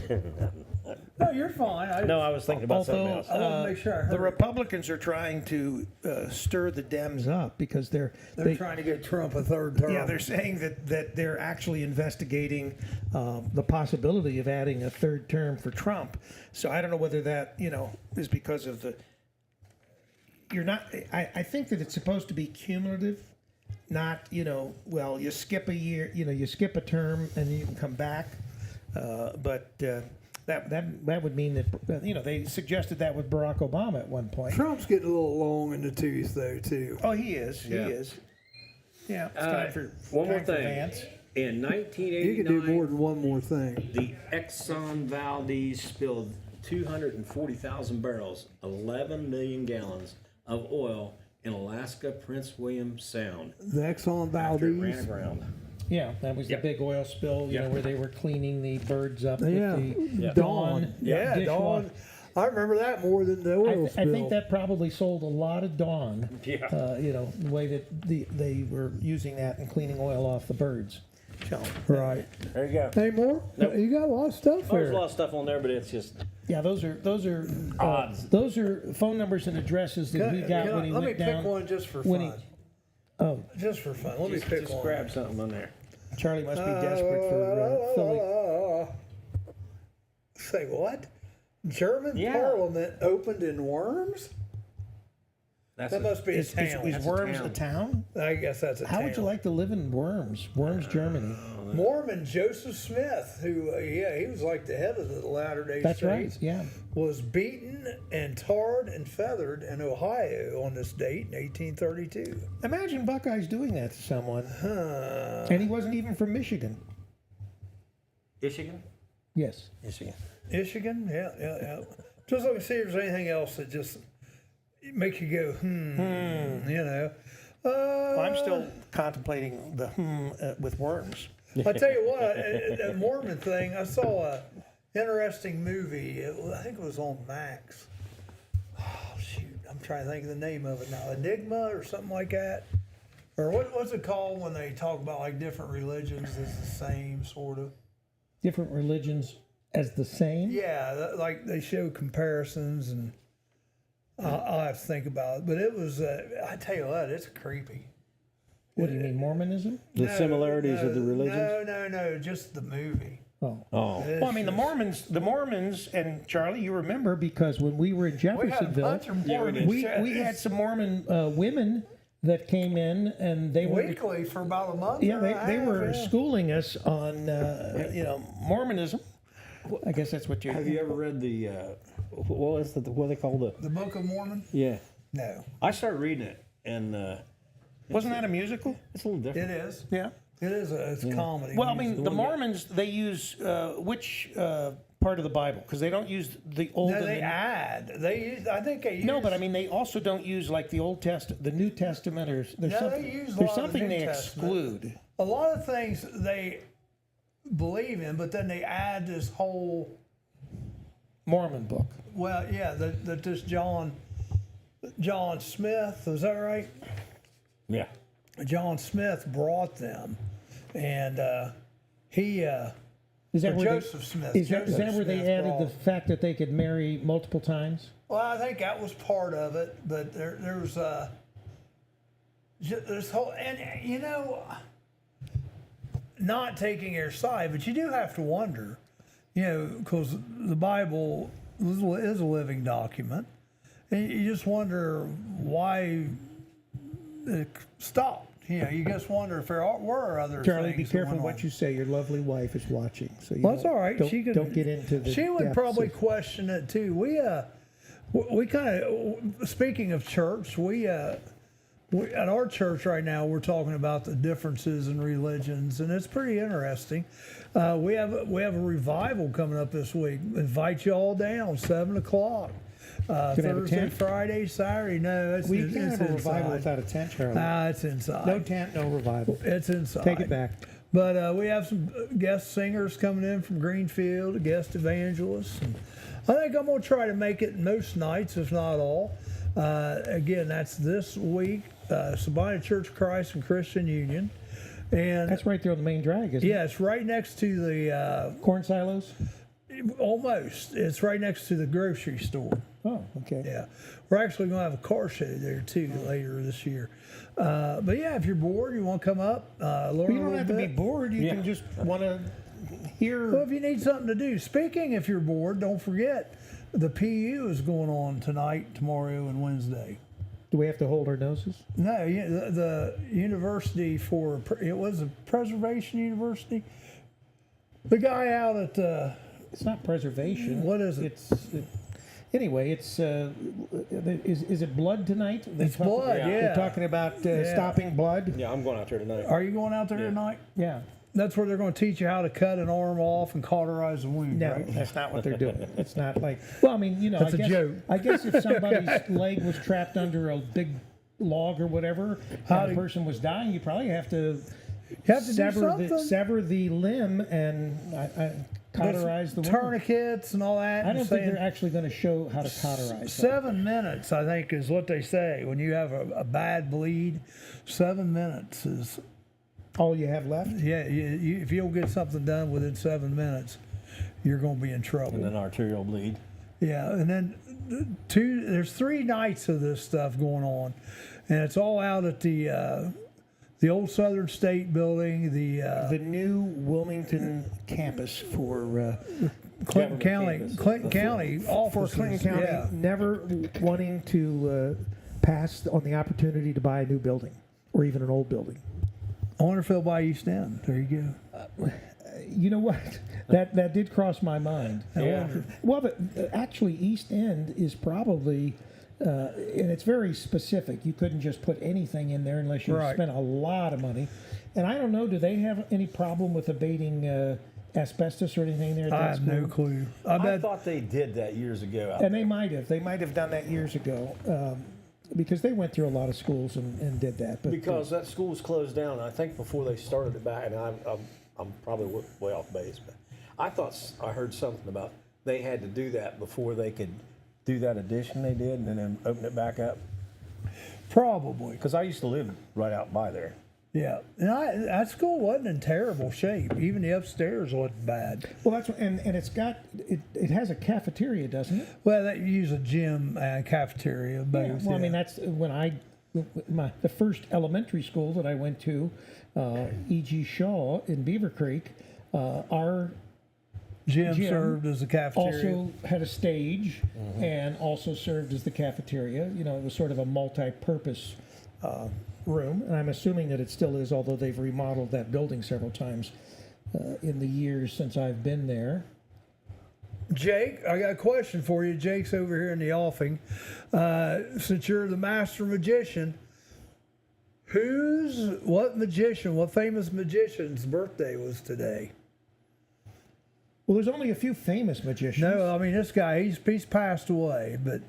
No, you're fine. I was thinking about something Although else. I want to make sure I heard the it. Republicans are trying to stir the Dems up because They're trying to get Trump a 3rd term. Yeah, they're saying that they're actually investigating the possibility of adding a 3rd term for Trump. So I don't know whether that is because of the. You're not. I think that it's supposed to be cumulative, not well you skip a year, you skip a term and then you can come back, but. That would mean that they suggested that with Barack Obama at one point. Trump's getting a little long in the tooth, though, too. Oh, he is. Yeah. He is. Yeah. It's time for one more time for thing. Vance. In You 1989, can do more than one more thing. the Exxon Valdez spilled 240,000 barrels, 11 million gallons of oil in Alaska Prince William Sound The Exxon after it ran Valdez. aground. Yeah, that was Yep. the big oil spill, Yep. where they were cleaning the birds up Yeah. with the Dawn. Yeah, dishwash. Dawn. I remember that more than the oil I spill. think that probably sold a lot of Dawn. Yeah. The way that they were using that and cleaning oil off the birds. So, Right. There you go. Any more? Nope. You got a lot of stuff Oh, there's a there. lot of stuff on there, but it's just yeah, those are phone numbers and addresses that we got when he Let me went pick down. one just for when he- fun. Oh, Just for fun. Let me pick just one. grab something on there. Charlie must be desperate for Philly. Say what? German Yeah. Parliament opened in Worms? That must be a town. Is Worms a town? I guess that's a town. How would you like to live in Worms? Worms, Germany. Mormon Joseph Smith, who, he was like the head of the Latter-day That's Saints, right, yeah. was beaten and tarred and feathered in Ohio on this date in 1832. Imagine Buckeyes doing that to someone. And he wasn't even from Michigan. Michigan? Yes. Michigan. Michigan? Yeah. Just looking to see if there's anything else that just makes you go, you know. Well, I'm still contemplating the with Worms. I tell you what, that Mormon thing, I saw a interesting movie. I think it was on Max. Oh, shoot. I'm trying to think of the name of it now. Enigma or something like that. Or what's it called when they talk about like different religions is the same, sort of? Different religions as the same? Yeah, like they show comparisons, and I'll have to think about it. But it was, I tell you what, it's creepy. What do you mean, Mormonism? The similarities of the religions? No, just the movie. Oh. It's Well, I mean, the Mormons, and Charlie, you remember because when we were in we had a Jeffersonville, bunch of Mormons. we had some Mormon women that came in, and they were weekly for about a month. yeah, and a they half, were yeah. schooling us on Mormonism. I guess that's what you Have you ever read the, what is it, what they call The Book of Mormon? yeah. No, I started reading it, and Wasn't that a musical? it's a little it different. is. Yeah. It is. It's comedy. Well, I mean, the Mormons, they use which part of the Bible? Because they don't use the Old no, and they the add. They use. I think they use. No, but I mean, they also don't use like the Old Testament, the New Testament, or there's No, something. they use a There's lot of something New they Testament. exclude. a lot of things they believe in, but then they add this whole. Mormon book. Well, yeah, that this John Smith, is that right? Yeah. John Smith brought them, and he. Is that Or where Joseph they, Smith. Is that Joseph where they Smith added the brought- fact that they could marry multiple times? Well, I think that was part of it, but there was this whole, and you know, not taking their side, but you do have to wonder, you know, because the Bible is a living document, and you just wonder why it stopped. You know, you just wonder if there were other Charlie, things be careful going what on. you say. Your lovely wife is watching, so you Well, that's don't- all right. Don't, She could, don't get into the. She would depths probably of- question it too. We kind of, speaking of church, we at our church right now we're talking about the differences in religions, and it's pretty interesting. We have a revival coming up this week. Invite you all down 7:00. Can I have a Thursday, tent? Friday, Saturday. No, it's We it's can't have a revival inside. without a tent, Charlie. Nah, it's inside. No tent, no revival. It's inside. Take it back. But we have some guest singers coming in from Greenfield, guest evangelists. And I think I'm going to try to make it most nights, if not all. Again, that's this week, Sabina Church of Christ and Christian Union. And That's right there on the main drag, isn't yeah, it's right next to the, it? Corn silos? almost, it's right next to the grocery store. Oh, okay. Yeah, we're actually going to have a car show there too later this year. But yeah, if you're bored, you want to come up, learn Well, a you don't little have to be bit. bored. You can just want to hear. Well, if you need something to do. Speaking, if you're bored, don't forget the PU is going on tonight, tomorrow, and Wednesday. Do we have to hold our noses? No, the university it was a preservation university. The guy out at It's not preservation. What is it? Anyway, it's is it blood tonight? It's blood, yeah. They're talking about stopping blood. Yeah, I'm going out there tonight. Are you going out there tonight? Yeah. That's where they're going to teach you how to cut an arm off and cauterize a wound, No, right? that's not what they're doing. It's not like. Well, I mean, you know, That's I a guess, joke. I guess if somebody's leg was trapped under a big log or whatever, and the person was dying, you probably have to. You have to do something. sever the limb and cauterize the wound. Tourniquets and all that. I and don't think saying- they're actually going to show how to cauterize. 7 minutes, I think, is what they say. When you have a bad bleed, 7 minutes is, All you have left. yeah, if you don't get something done within 7 minutes, you're going to be in trouble. And then arterial bleed. Yeah, and then there's 3 nights of this stuff going on, and it's all out at the old Southern State Building, The new Wilmington campus for Clinton County, for offices. Clinton County, Yeah. never wanting to pass on the opportunity to buy a new building or even an old building. I wonder if they'll buy East End. There you go. You know what? That did cross my mind. Yeah. Well, actually, East End is probably, and it's very specific. You couldn't just put anything in there unless you Right. spent a lot of money. And I don't know, do they have any problem with abating asbestos or anything there at that I have school? no clue. I I bet. thought they did that years ago. And they might have done that years ago, because they went through a lot of schools and did that. But Because that school was closed down, I think before they started it back, and I'm probably way off base, but I thought I heard something about they had to do that before they could do that addition they did and then open it back up. Probably. Because I used to live right out by there. Yeah. And that school wasn't in terrible shape. Even the upstairs wasn't bad. well, that's and it's got it has a cafeteria, doesn't it? Well, they use a gym and cafeteria. Both, Well, I mean, that's when the first elementary school that I went to, E.G. Shaw in Beaver Creek, our gym gym served as a cafeteria. also had a stage and also served as the cafeteria. You know, it was sort of a multi-purpose room, and I'm assuming that it still is, although they've remodeled that building several times in the years since I've been there. Jake, I got a question for you. Jake's over here in the offing. Since you're the master magician, what famous magician's birthday was today? Well, there's only a few famous magicians. No, I mean this guy. He's passed away, but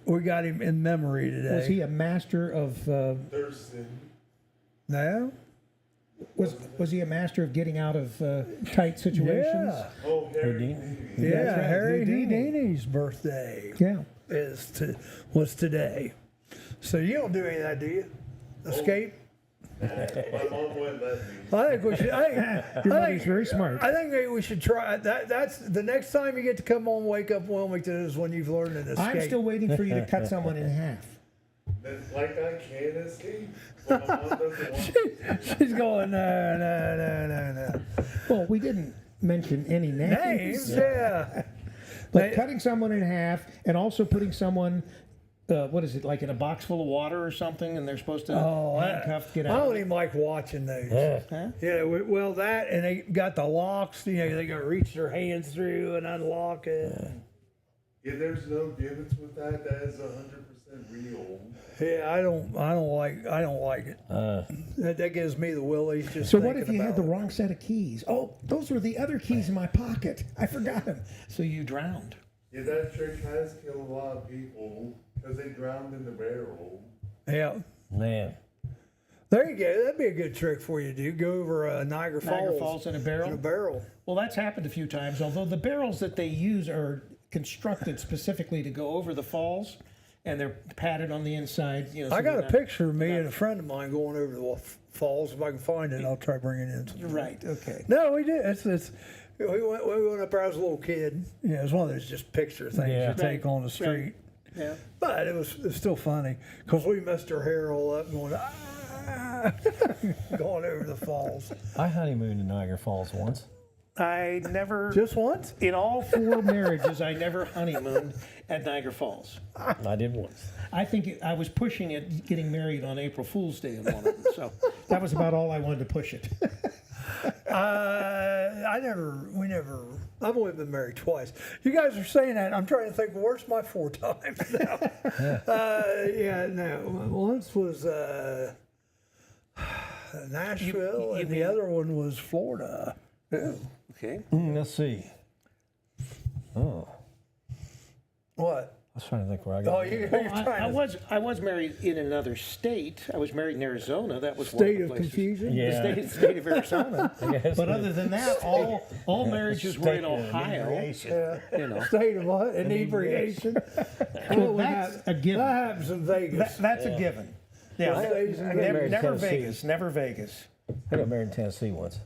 we got him in memory today. Was he a master of? Thurston. No. Was he a master of getting out of tight situations? Yeah. Oh, Harry. Yeah. That's right, Harry Houdini. Houdini's birthday Yeah. was today. So you don't do any of that, do you? Escape. My mom wouldn't let me. I think we should. Your mother's very smart. I think maybe we should try that. That's the next time you get to come on Wake Up Wilmington is when you've learned an escape. I'm still waiting for you to cut someone in half. Like I can escape, but my mom doesn't want me. She's going no. Well, we didn't mention any names. Names, yeah. But cutting someone in half and also putting someone, what is it, like in a box full of water or something, and they're supposed to handcuffed get I out. don't even like watching those. Huh? Yeah, well, that and they got the locks. You know, they got to reach their hands through and unlock it. Yeah, there's no gimmicks with that. That is 100% real. Yeah, I don't like it. That gives me the willies. Just So what if thinking you had the about wrong set of keys? Oh, those were the other keys in my pocket. I forgot them. So you drowned. Yeah, that trick has killed a lot of people because they drowned in the barrel. it? Yeah. Man. There you go. That'd be a good trick for you to do. Go over Niagara Falls. Niagara Falls in a barrel? In a barrel. Well, that's happened a few times, although the barrels that they use are constructed specifically to go over the falls, and they're padded on the inside. You know, I so got they're a not- picture of me and a friend of mine going over the falls. If I can find it, I'll try bringing it in. sometime. Right, okay. No, we did. It's we went up there. I was a little kid. You know, it's one of those just picture things Yeah. you take on the street. Yeah. But it was still funny because we messed our hair all up going going over the falls. I honeymooned in Niagara Falls once. I never, Just once? in all 4 marriages, I never honeymooned at Niagara Falls. I did once. I think I was pushing it, getting married on April Fool's Day in one of them. So that was about all I wanted to push it. I've only been married twice. You guys are saying that. I'm trying to think, where's my 4 times now? Once was Nashville, and the other one was Florida. Okay. Let's see. Oh, What? I was trying to think where I got. Oh, you're trying to I was married in another state. I was married in Arizona. That was one state of of the places. confusion? Yeah. The state of Arizona. Yes. But other than that, all marriages were in Ohio. You know. State of what? Inebriation? Well, that's a given. That happens in Vegas. That's a given. Yeah, I got married in never Tennessee. Vegas. Never Vegas. I got married in Tennessee once.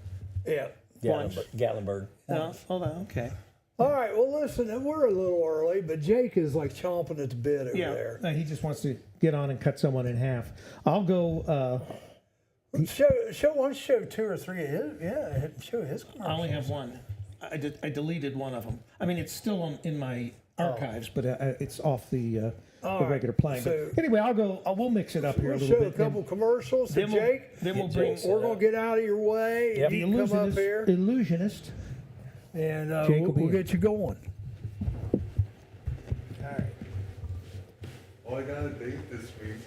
Yeah. Once. Gatlinburg. No, hold on. Okay. All right, well, listen, we're a little early, but Jake is like chomping at the bit over Yeah. there. He just wants to get on and cut someone in half. I'll go. Why don't you show 2 or 3 of his? Yeah, show his commercials. I only have one. I deleted one of them. I mean, it's still in my archives, but it's off the All right, regular playing. so- But anyway, we'll mix it up here a We'll little show bit. a couple commercials to then we'll- Jake. then we'll bring- We're going to get out of your way. Yep. And The you can come up here, illusionist. and Jake will be we'll in. get you going. Well, I got a date this week.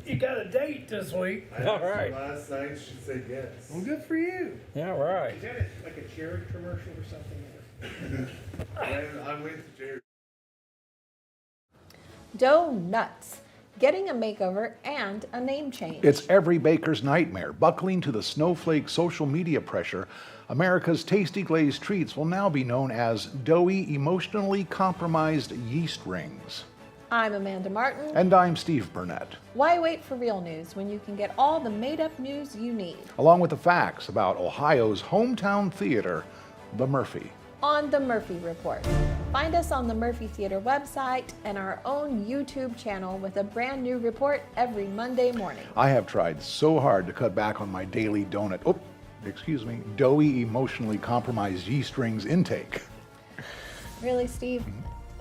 You got a date this week. I asked her right. last night, she said yes. Well, good for you. All right. Is that like a Jared commercial or something? And I'm with Jerry. Donuts. Getting a makeover and a name change. It's every baker's nightmare. Buckling to the snowflake social media pressure, America's tasty glazed treats will now be known as doughy, emotionally compromised yeast rings. I'm Amanda Martin. And I'm Steve Burnett, Why wait for real news when you can get all the made-up news you need along with the facts about Ohio's hometown theater, the Murphy. on The Murphy Report. Find us on the Murphy Theater website and our own YouTube channel with a brand new report every Monday morning. I have tried so hard to cut back on my daily doughy, emotionally compromised yeast rings intake. Really, Steve?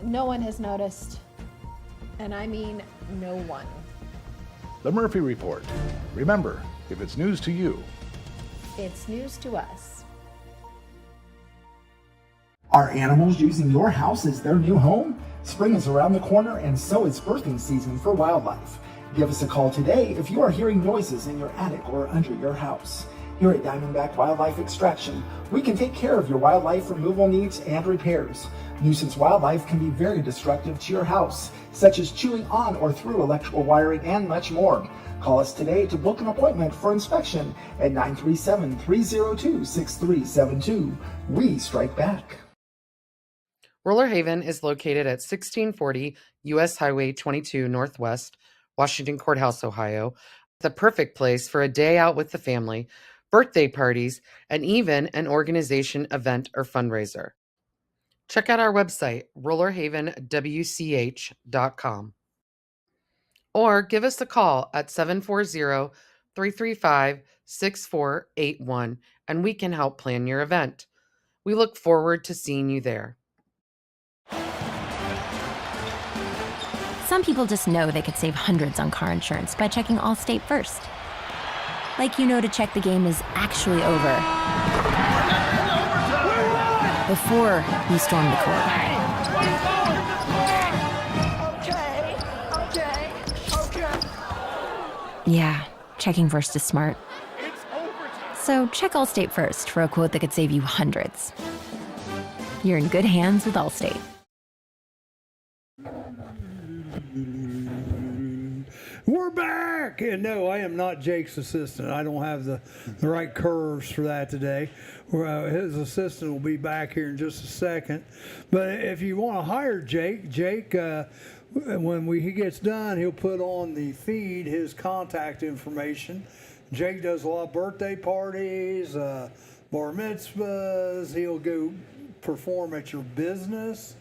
No one has noticed. And I mean no one. The Murphy Report. Remember, if it's news to you, It's news to us. Are animals using your house as their new home? Spring is around the corner, and so is birthing season for wildlife. Give us a call today if you are hearing noises in your attic or under your house. Here at Diamondback Wildlife Extraction, we can take care of your wildlife removal needs and repairs. Nuisance wildlife can be very destructive to your house, such as chewing on or through electrical wiring and much more. Call us today to book an appointment for inspection at 937-302-6372. We strike back. Roller Haven is located at 1640 U.S. Highway 22 Northwest, Washington Courthouse, Ohio. The perfect place for a day out with the family, birthday parties, and even an organization, event, or fundraiser. Check out our website, rollerhavenwch.com. Or give us a call at 740-335-6481 and we can help plan your event. We look forward to seeing you there. Some people just know they could save hundreds on car insurance by checking Allstate first. Like you know to check the game is actually over before you storm the court. Yeah, checking first is smart. So check Allstate first for a quote that could save you hundreds. You're in good hands with Allstate. We're back! And no, I am not Jake's assistant. I don't have the right curves for that today. His assistant will be back here in just a second. But if you want to hire Jake, when he gets done, he'll put on the feed his contact information. Jake does a lot of birthday parties, bar mitzvahs. He'll go perform at your business.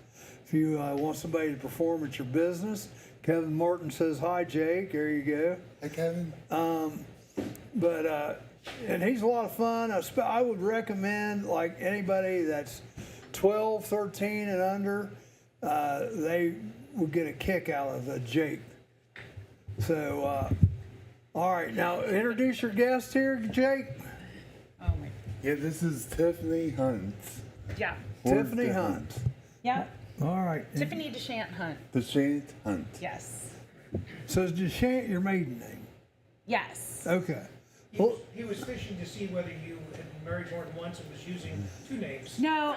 If you want somebody to perform at your business, Kevin Martin says hi, Jake. There you go. Hi, Kevin. And he's a lot of fun. I would recommend, like, anybody that's 12, 13 and under, they would get a kick out of Jake. So, all right, now introduce your guest here, Jake. Yeah, this is Tiffany Hunt. Yeah. Tiffany Hunt. Yeah. All right. Tiffany DeShant Hunt. DeShant Hunt. Yes. So is DeShant your maiden name? Yes. Okay. He was fishing to see whether you had married more than once and was using two names. No,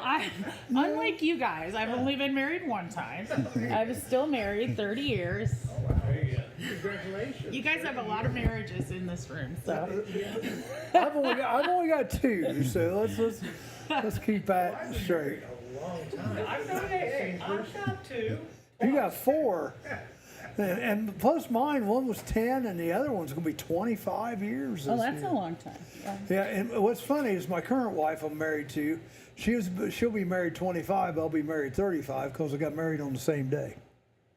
unlike you guys, I've only been married one time. I was still married 30 years. Oh, wow. Congratulations. You guys have a lot of marriages in this room, so. I've only got two, so let's keep that straight. A long time. I've got two. You got four. And plus mine, one was 10 and the other one's going to be 25 years. Oh, that's a long time. Yeah, and what's funny is my current wife I'm married to, she'll be married 25, I'll be married 35 because I got married on the same day.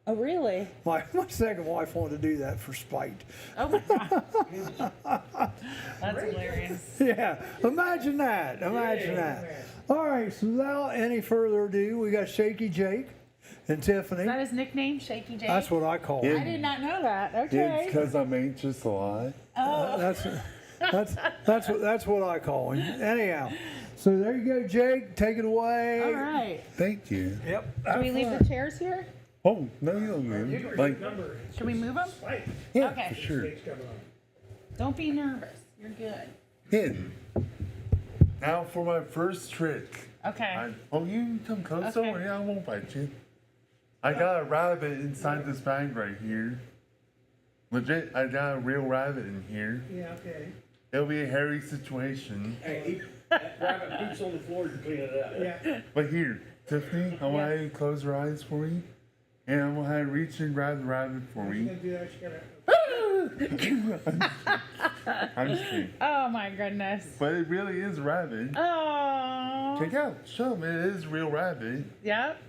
Oh, really? My second wife wanted to do that for spite. Oh, my God. That's hilarious. Yeah, imagine that. All right, so without any further ado, we got Shaky Jake. And Tiffany, Is that his nickname, Shaky Jake? that's what I call I him. did not know that. Okay. It's because I'm anxious a lot. That's what I call him. Anyhow, so there you go, Jake. Take it away. All right. Thank you. Yep. Should we leave the chairs here? Oh, no, you don't move. Like, Should we move them? yeah, Okay. for sure. Don't be nervous. You're good. Hidden. Now for my first trick. Okay. Oh, you can come close Okay. over here. I won't bite you. I got a rabbit inside this bag right here. Legit, I got a real rabbit in here. Yeah, okay. It'll be a hairy situation. Hey, that rabbit poops on the floor to clean it up. Yeah. But here, Tiffany, I want you to close your eyes for me. And I want you to reach and grab the rabbit for me. Do that, you gotta... I'm just kidding. Oh my goodness. But it really is a rabbit. Oh. Check out. Show them it is a real rabbit. Yep.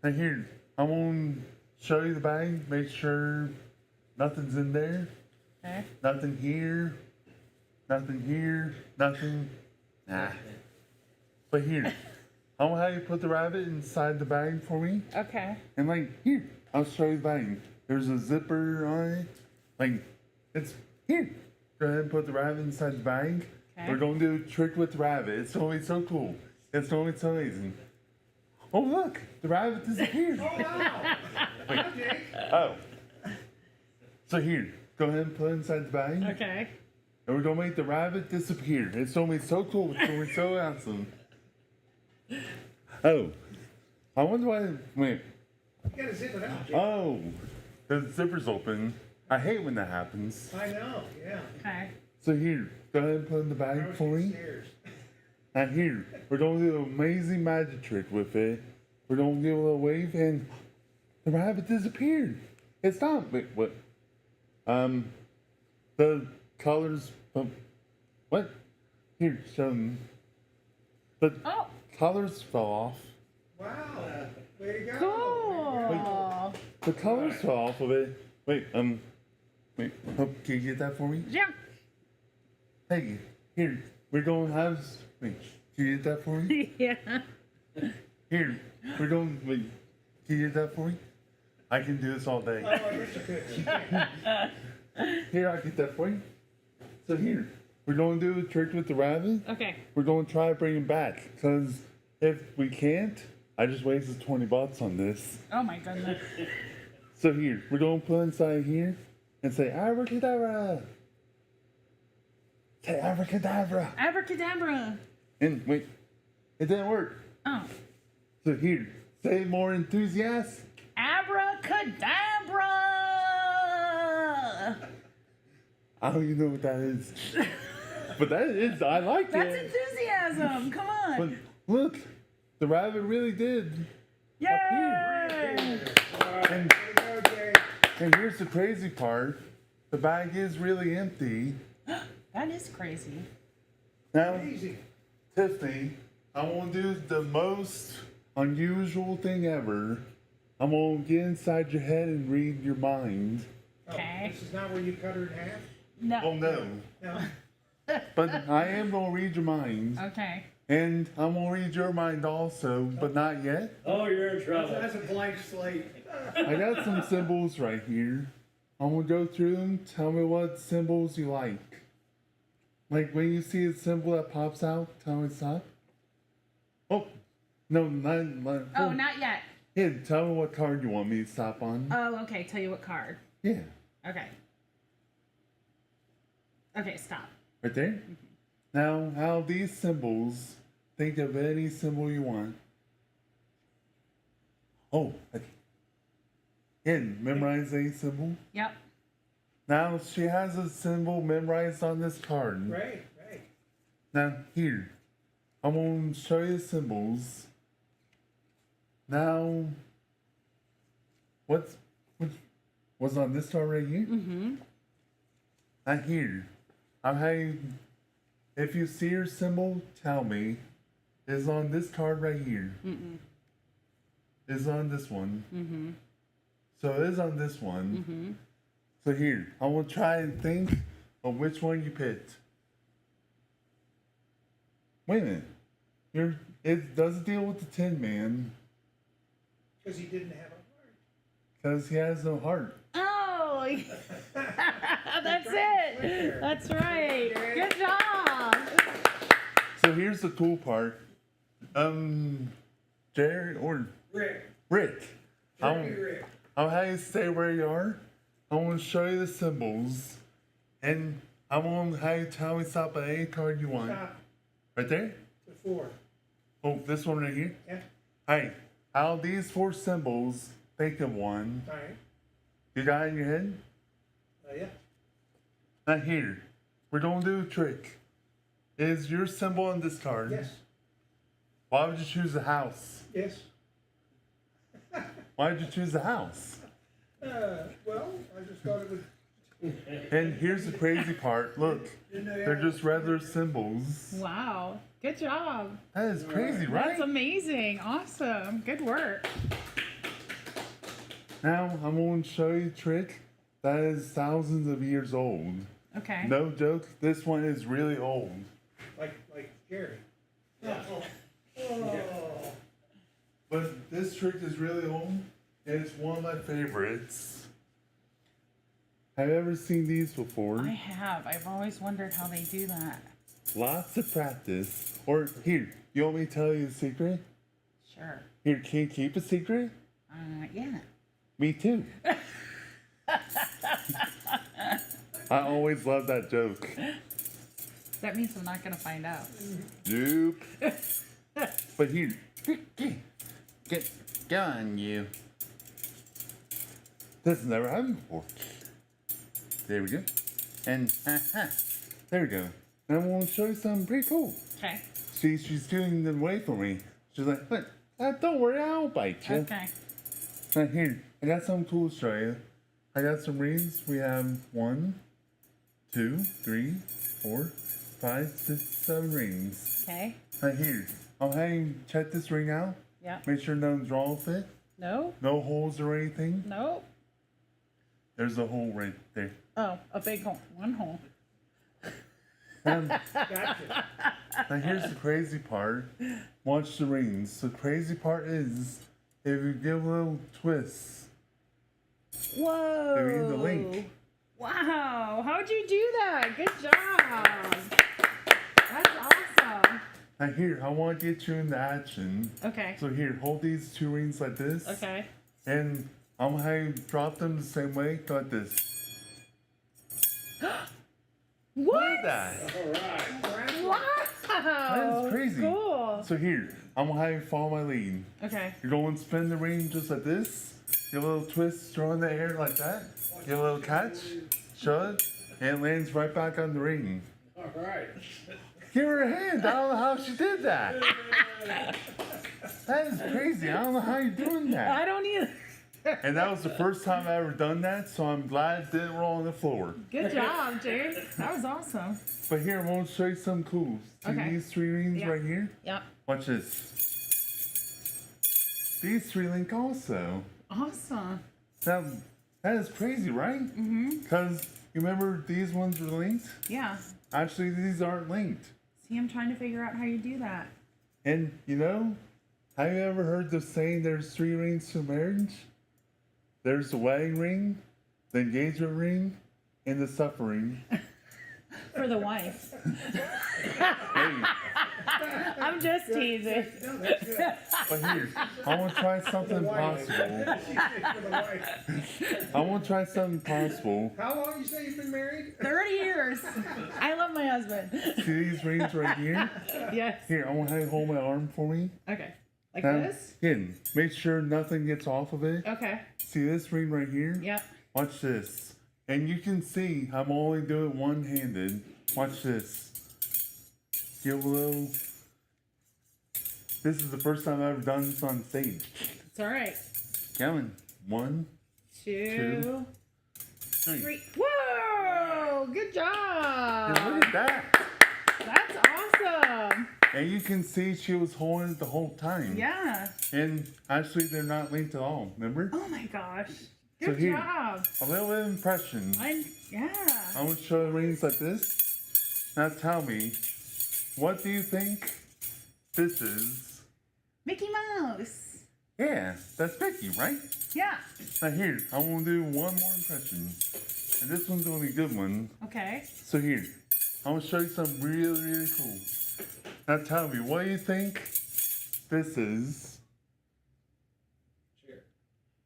Now here, I'm going to show you the bag. Make sure nothing's in there. Okay. Nothing here. Nothing here. Nothing. Nah. But here, I want to have you put the rabbit inside the bag for me. Okay. And like, here, I'll show you the bag. There's a zipper on it. Like, it's here. Go ahead and put the rabbit inside the bag. Okay. We're going to do a trick with the rabbit. It's going to be so cool. It's going to be so amazing. Oh, look, the rabbit disappeared. Oh, wow. Wait. Oh. So here, go ahead and put it inside the bag. Okay. And we're going to make the rabbit disappear. It's going to be so cool. It's going to be so awesome. Oh. I wonder why. Wait. You gotta zip it out, Jake. Oh. The zipper's open. I hate when that happens. I know, yeah. Okay. So here, go ahead and put it in the bag for me. And here, we're going to do an amazing magic trick with it. We're going to give a little wave and the rabbit disappeared. It's not. Wait, what? The colors. What? Here, show them. The colors fell off. Wow. Way to go. Cool. The colors fell off of it. Wait, wait. Oh, can you get that for me? Yeah. Thank you. Here, we're going to have. Wait, can you get that for me? Yeah. Here, we're going. Wait, can you get that for me? I can do this all day. Oh, I wish I could. Here, I'll get that for you. So here, we're going to do a trick with the rabbit. Okay. We're going to try to bring him back. Because if we can't, I just wasted $20 on this. Oh my goodness. So here, we're going to put inside here and say, abracadabra. Say abracadabra. Abracadabra. And wait, it didn't work. Oh. So here, say more enthusiastic. Abracadabra. I don't even know what that is. But that is, I like That's it. enthusiasm. Come on. But look, the rabbit really did. Yay! And here's the crazy part. The bag is really empty. That is crazy. Now, Tiffany, I want to do the most unusual thing ever. I'm going to get inside your head and read your mind. Okay. This is not where you cut her in half? No. Oh, no. No. But I am going to read your mind. Okay. And I'm going to read your mind also, but not yet. Oh, you're in trouble. That's a blank slate. I got some symbols right here. I'm going to go through them. Tell me what symbols you like. Like when you see a symbol that pops out, tell me stop. Oh, no, not. Oh, not yet. Yeah, tell me what card you want me to stop on. Oh, okay. Tell you what card. Yeah, Okay. Okay, stop. right there. Now, out of these symbols, think of any symbol you want. Oh, okay. And memorize a symbol. Yep. Now she has a symbol memorized on this card. Right. Now here, I'm going to show you the symbols. Now, what's on this card right here? Mm-hmm. Now here, I'm having, if you see your symbol, tell me. It's on this card right here. Mm-mm. It's on this one. Mm-hmm. So it is on this one. Mm-hmm. So here, I will try and think of which one you picked. Wait a minute. It doesn't deal with the Tin Man. Because he didn't have a heart. Because he has no heart. Oh, that's it. That's right. Good job. So here's the cool part. Jerry or Rick. I'll have you stay where you are. I'm going to show you the symbols. And I'm going to have you tell me stop at any card you want. Stop. Right there? The 4. Oh, this one right here? Yeah. Hey, out of these 4 symbols, think of one. All right. You got it in your head? Yeah. Now here, we're going to do a trick. Is your symbol on this card? Yes. Why would you choose a house? Yes. Why did you choose the house? Well, I just thought it would. And here's the crazy part. Look, they're just regular symbols. Wow. Good job. That is crazy, right? That's amazing. Awesome. Good work. Now, I'm going to show you a trick that is thousands of years old. Okay. No joke, this one is really old. Like Jerry. Yeah. But this trick is really old, and it's one of my favorites. Have you ever seen these before? I have. I've always wondered how they do that. Lots of practice. Or here, you want me to tell you a secret? Sure. Here, can you keep a secret? Yeah. Me too. I always love that joke. That means I'm not going to find out. Nope. But here, get on you. This has never happened before. There we go. And there we go. And I'm going to show you something pretty cool. Okay. See, she's doing it away from me. She's like, look, don't worry, I'll bite you. Okay. Now here, I got something cool to show you. I got some rings. We have 1, 2, 3, 4, 5, 6, 7 rings. Okay. Now here, I'll have you check this ring out. Yeah. Make sure nothing's wrong with it. No. No holes or anything. No. There's a hole right there. Oh, a big hole. One hole. Gotcha. Now here's the crazy part. Watch the rings. The crazy part is, if you give a little twist, Whoa. they're in the link. Wow. How'd you do that? Good job. That's awesome. Now here, I want to get you into action. Okay. So here, hold these 2 rings like this. Okay. And I'm gonna have you drop them the same way, like this. What? Look at that. Wow. That is crazy. Cool. So here, I'm gonna have you follow my lead. Okay. You're going to spin the ring just like this. Give a little twist, throw in the air like that. Give a little catch, shove it, and it lands right back on the ring. All right. Give her a hand. I don't know how she did that. That is crazy. I don't know how you're doing that. I don't either. And that was the first time I ever done that, so I'm glad it didn't roll on the floor. Good job, Jared. That was awesome. But here, I'm going to show you something cool. See Okay. these 3 rings Yeah. right here? Yep. Watch this. These 3 link also. Awesome. Now, that is crazy, right? Mm-hmm. Because you remember these ones were linked? Yeah. Actually, these aren't linked. See, I'm trying to figure out how you do that. And, you know, have you ever heard the saying there's 3 rings to marriage? There's the wedding ring, the engagement ring, and the suffering. For the wife. Hey, I'm just teasing. but here, I want to try something impossible. I want to try something possible. How long you say you've been married? 30 years. I love my husband. See these rings right here? Yes. Here, I want to have you hold my arm for me. Okay. Like Now, this? again, make sure nothing gets off of it. Okay. See this ring right here? Yep. Watch this. And you can see I'm only doing one-handed. Watch this. Give a little. This is the first time I've ever done this on stage. It's all right. Coming. 1, 2, 3. 3. Whoa! Good job. And look at that. That's awesome. And you can see she was holding it the whole time. Yeah. And actually, they're not linked at all. Remember? Oh my gosh. So Good here, job. a little bit of impression. Yeah. I want to show the rings like this. Now tell me, what do you think this is? Mickey Mouse. Yeah, that's Becky, right? Yeah. Now here, I want to do one more impression. And this one's going to be a good one. Okay. So here, I'm going to show you something really, really cool. Now tell me, what do you think this is?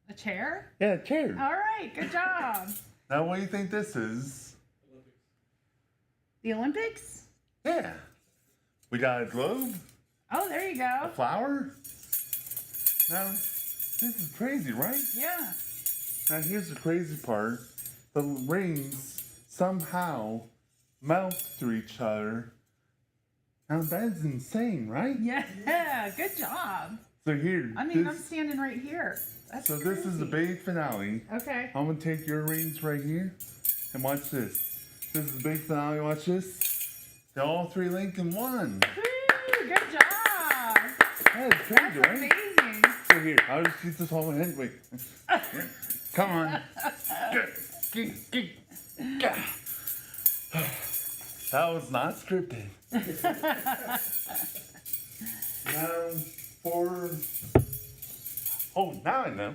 A chair? Yeah, a chair. All right, good job. Now what do you think this is? The Olympics? Yeah. We got a globe, Oh, there you a go. flower. Now, this is crazy, right? Yeah. Now here's the crazy part. The rings somehow melt to each other. Now that's insane, right? Yeah, good job. So here, I mean, I'm standing right here. That's so this is the crazy. big finale. Okay. I'm gonna take your rings right here and watch this. This is the big finale. Watch this. They all three link in one. Woo, good job. That is crazy, That's right? amazing. So here, I'll just keep this on my head. Wait. Here. Come on. That was not scripted. Now for... Oh, now I know.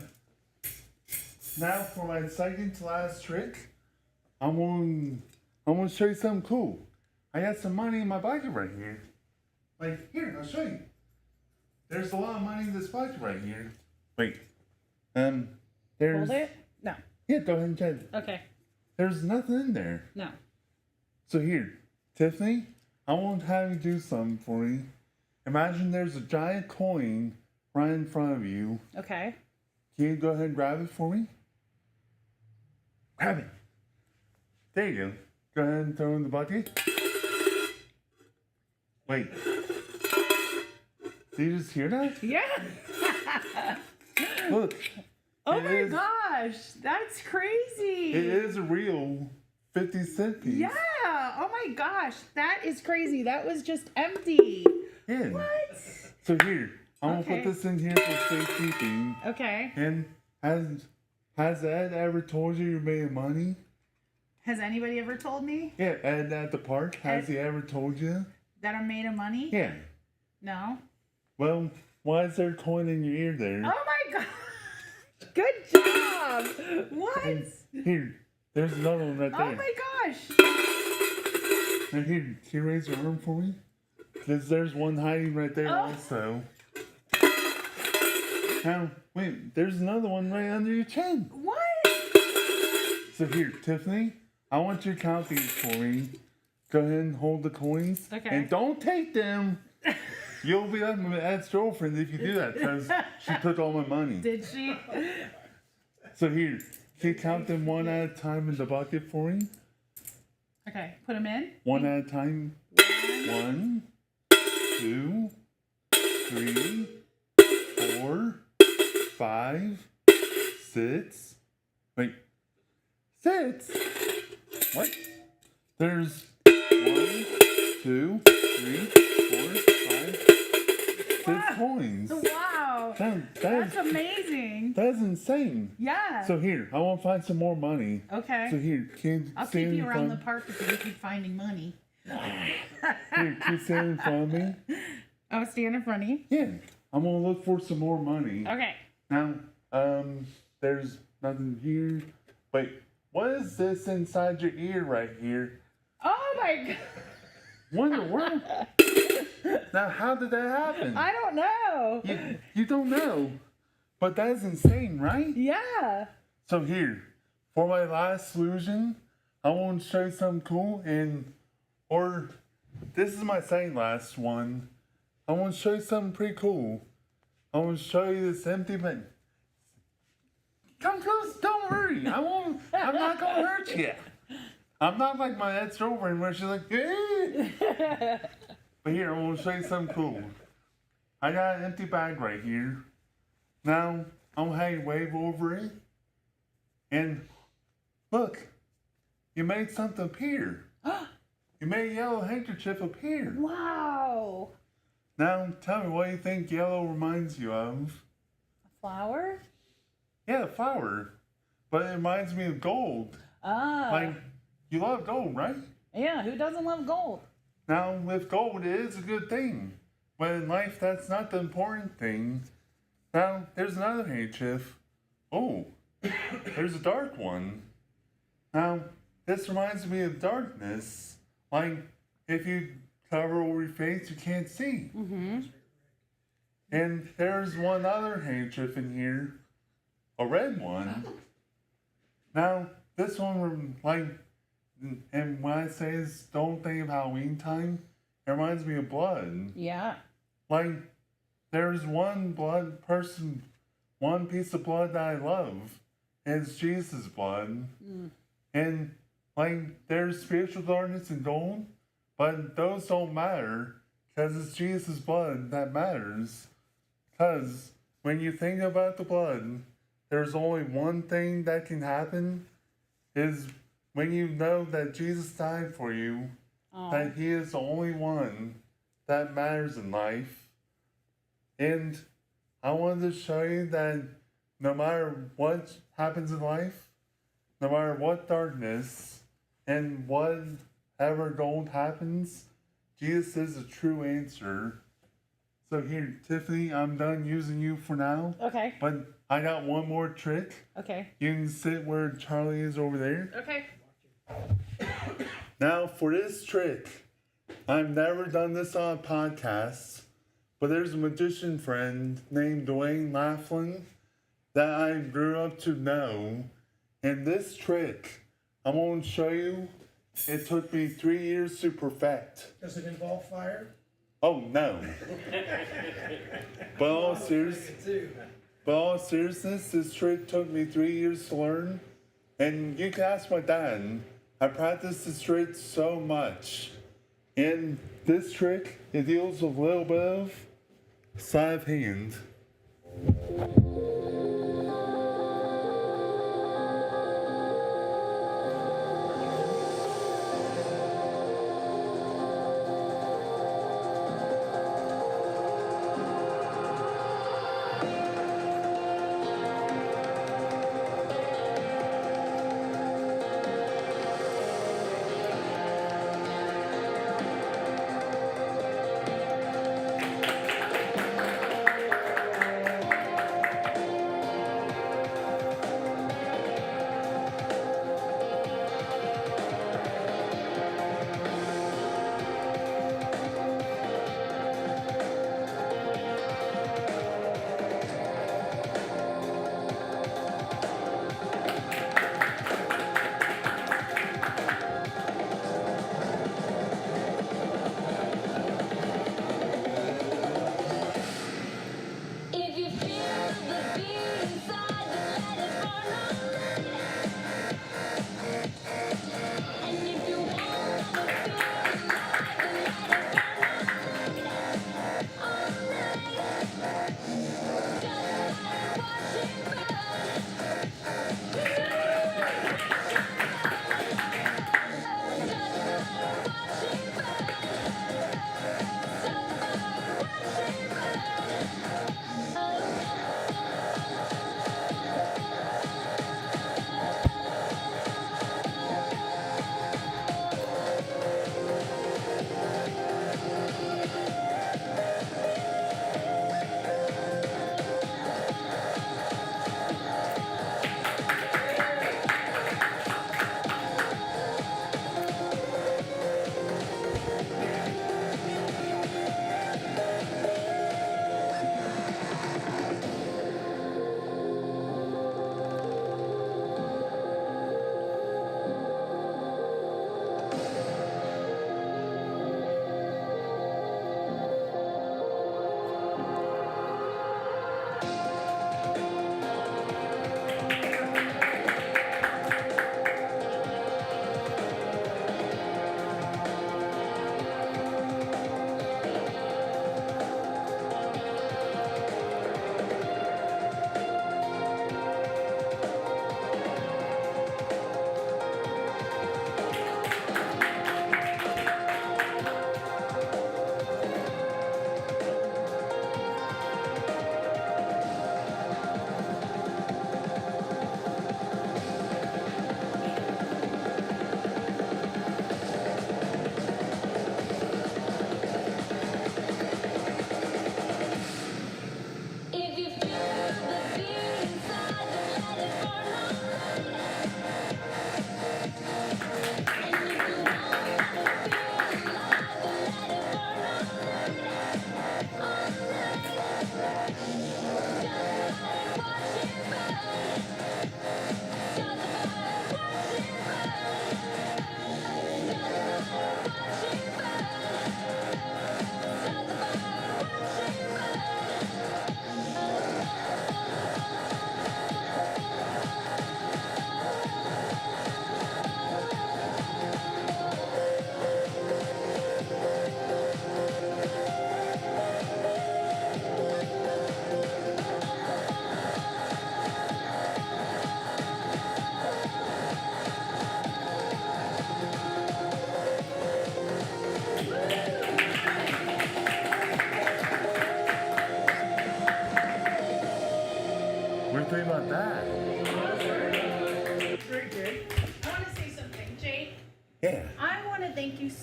Now for my second to last trick, I'm gonna show you something cool. I got some money in my bucket right here. Like, here, I'll show you. There's a lot of money in this bucket right here. Wait. There's... Hold it? No. Yeah, go ahead and check it. Okay. There's nothing in there. No. So here, Tiffany, I want to have you do something for me. Imagine there's a giant coin right in front of you. Okay. Can you go ahead and grab it for me? Grab it. There you go. Go ahead and throw it in the bucket. Wait. Did you just hear that? Yeah. Look. Oh it my is- gosh, that's crazy. It is a real 50-cent piece. Yeah. Oh my gosh, that is crazy. That was just empty. Yeah. What? So here, I'm Okay. gonna put this in here for safekeeping. Okay. And has Ed ever told you you're making money? Has anybody ever told me Yeah, Ed at the park. Has Ed- he ever told you? that I'm made of money? Yeah. No. Well, why is there a coin in your ear there? Oh my god. Good job. What? And here, there's another one right there. Oh my gosh. Now here, can you raise your arm for me? Because there's one hiding right there Oh. also. Now, wait, there's another one right under your chin. What? So here, Tiffany, I want you to count these for me. Go ahead and hold the coins. Okay. And don't take them. You'll be like my ex-girlfriend if you do that, because she took all my money. Did she? So here, can you count them one at a time in the bucket for me? Okay, put them in. One at a time. 1, 2, 3, 4, 5, 6. Wait. 6? What? There's 1, 2, 3, 4, 5, 6 coins. Wow. That's amazing. That's insane. Yeah. So here, I want to find some more money. Okay. So here, can I'll keep stand you in around the front. park if you keep finding money. Here, can you stand in front of me? Oh, stand in front of you? Yeah. I'm gonna look for some more money. Okay. Now, there's nothing here. Wait, what is this inside your ear right here? Oh my god. What in the world? Now, how did that happen? I don't know. You don't know. But that's insane, right? Yeah. So here, for my last solution, I want to show you something cool or this is my second last one. I want to show you something pretty cool. I want to show you this empty bin. Come close, don't worry. I'm not gonna hurt you. I'm not like my ex-girlfriend where she's like, eh. But here, I want to show you something cool. I got an empty bag right here. Now, I'm gonna have you wave over it. And look, you made something appear. You made a yellow handkerchief appear. Wow. Now, tell me what you think yellow reminds you of. Flower? Yeah, flower. But it reminds me of gold. Ah. Like, you love gold, right? Yeah, who doesn't love gold? Now, with gold, it is a good thing. But in life, that's not the important thing. Now, there's another handkerchief. Oh, there's a dark one. Now, this reminds me of darkness. Like, if you cover over your face, you can't see. And there's one other handkerchief in here, a red one. Now, this one, like, and when I say this, don't think of Halloween time, it reminds me of blood. Yeah. Like, there's one one piece of blood that I love, and it's Jesus' blood. And, like, there's spiritual darkness and gold, but those don't matter, because it's Jesus' blood that matters. Because when you think about the blood, there's only one thing that can happen, is when you know that Jesus died for you, that he is the only one that matters in life. And I wanted to show you that no matter what happens in life, no matter what darkness and whatever gold happens, Jesus is the true answer. So here, Tiffany, I'm done using you for now. Okay. But I got one more trick. Okay. You can sit where Charlie is over there. Okay. Now, for this trick, I've never done this on a podcast, but there's a magician friend named Dwayne Laughlin that I grew up to know. And this trick I'm going to show you, it took me 3 years to perfect. Does it involve fire? Oh, no. But all seriousness, this trick took me 3 years to learn. And you can ask my dad. I practiced this trick so much. And this trick, it deals with a little bit of sleight of hand.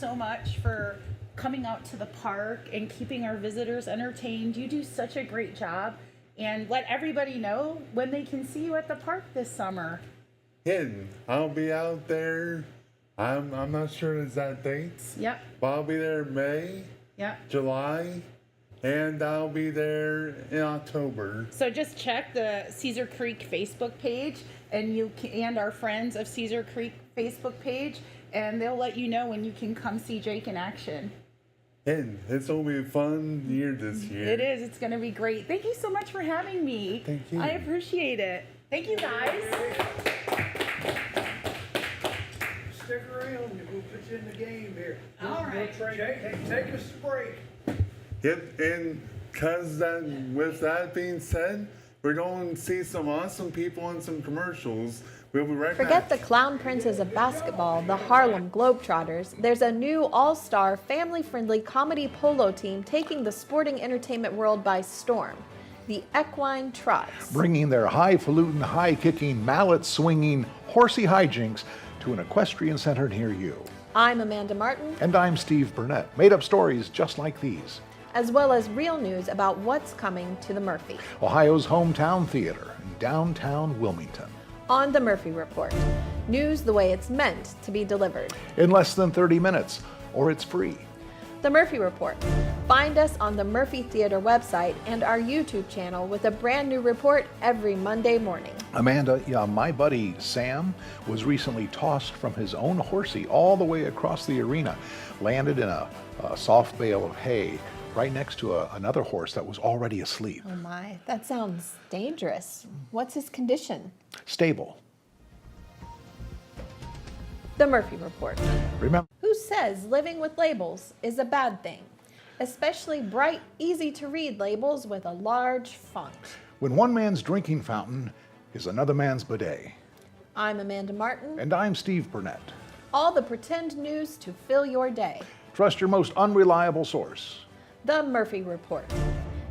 so much for coming out to the park and keeping our visitors entertained. You do such a great job. And let everybody know when they can see you at the park this summer. Hidden. I'll be out there. I'm not sure exact dates. Yep. But I'll be there in May, Yep. July, and I'll be there in October. So just check the Cedar Creek Facebook page and our Friends of Cedar Creek Facebook page, and they'll let you know when you can come see Jake in action. And it's gonna be a fun year this year. It is. It's going to be great. Thank you so much for having me. Thank you. I appreciate it. Thank you, guys. Stick around. We'll put you in the game here. All right. Take us a break. Yep, and with that being said, we're going to see some awesome people in some commercials. We'll be right Forget back. the clown princes of basketball, the Harlem Globetrotters. There's a new all-star, family-friendly comedy polo team taking the sporting entertainment world by storm. The Equine Trots. Bringing their highfalutin, high-kicking, mallet-swinging, horsey hijinks to an equestrian center near you. I'm Amanda Martin. And I'm Steve Burnett. Made up stories just like these. As well as real news about what's coming to the Murphy. Ohio's hometown theater in downtown Wilmington. On the Murphy Report. News the way it's meant to be delivered. In less than 30 minutes, or it's free. The Murphy Report. Find us on the Murphy Theater website and our YouTube channel with a brand new report every Monday morning. Amanda, my buddy Sam was recently tossed from his own horsey all the way across the arena, landed in a soft bale of hay right next to another horse that was already asleep. Oh my, that sounds dangerous. What's his condition? Stable. The Murphy Report. Remember, Who says living with labels is a bad thing? Especially bright, easy to read labels with a large font. when one man's drinking fountain is another man's bidet. I'm Amanda Martin. And I'm Steve Burnett. All the pretend news to fill your day. Trust your most unreliable source. The Murphy Report.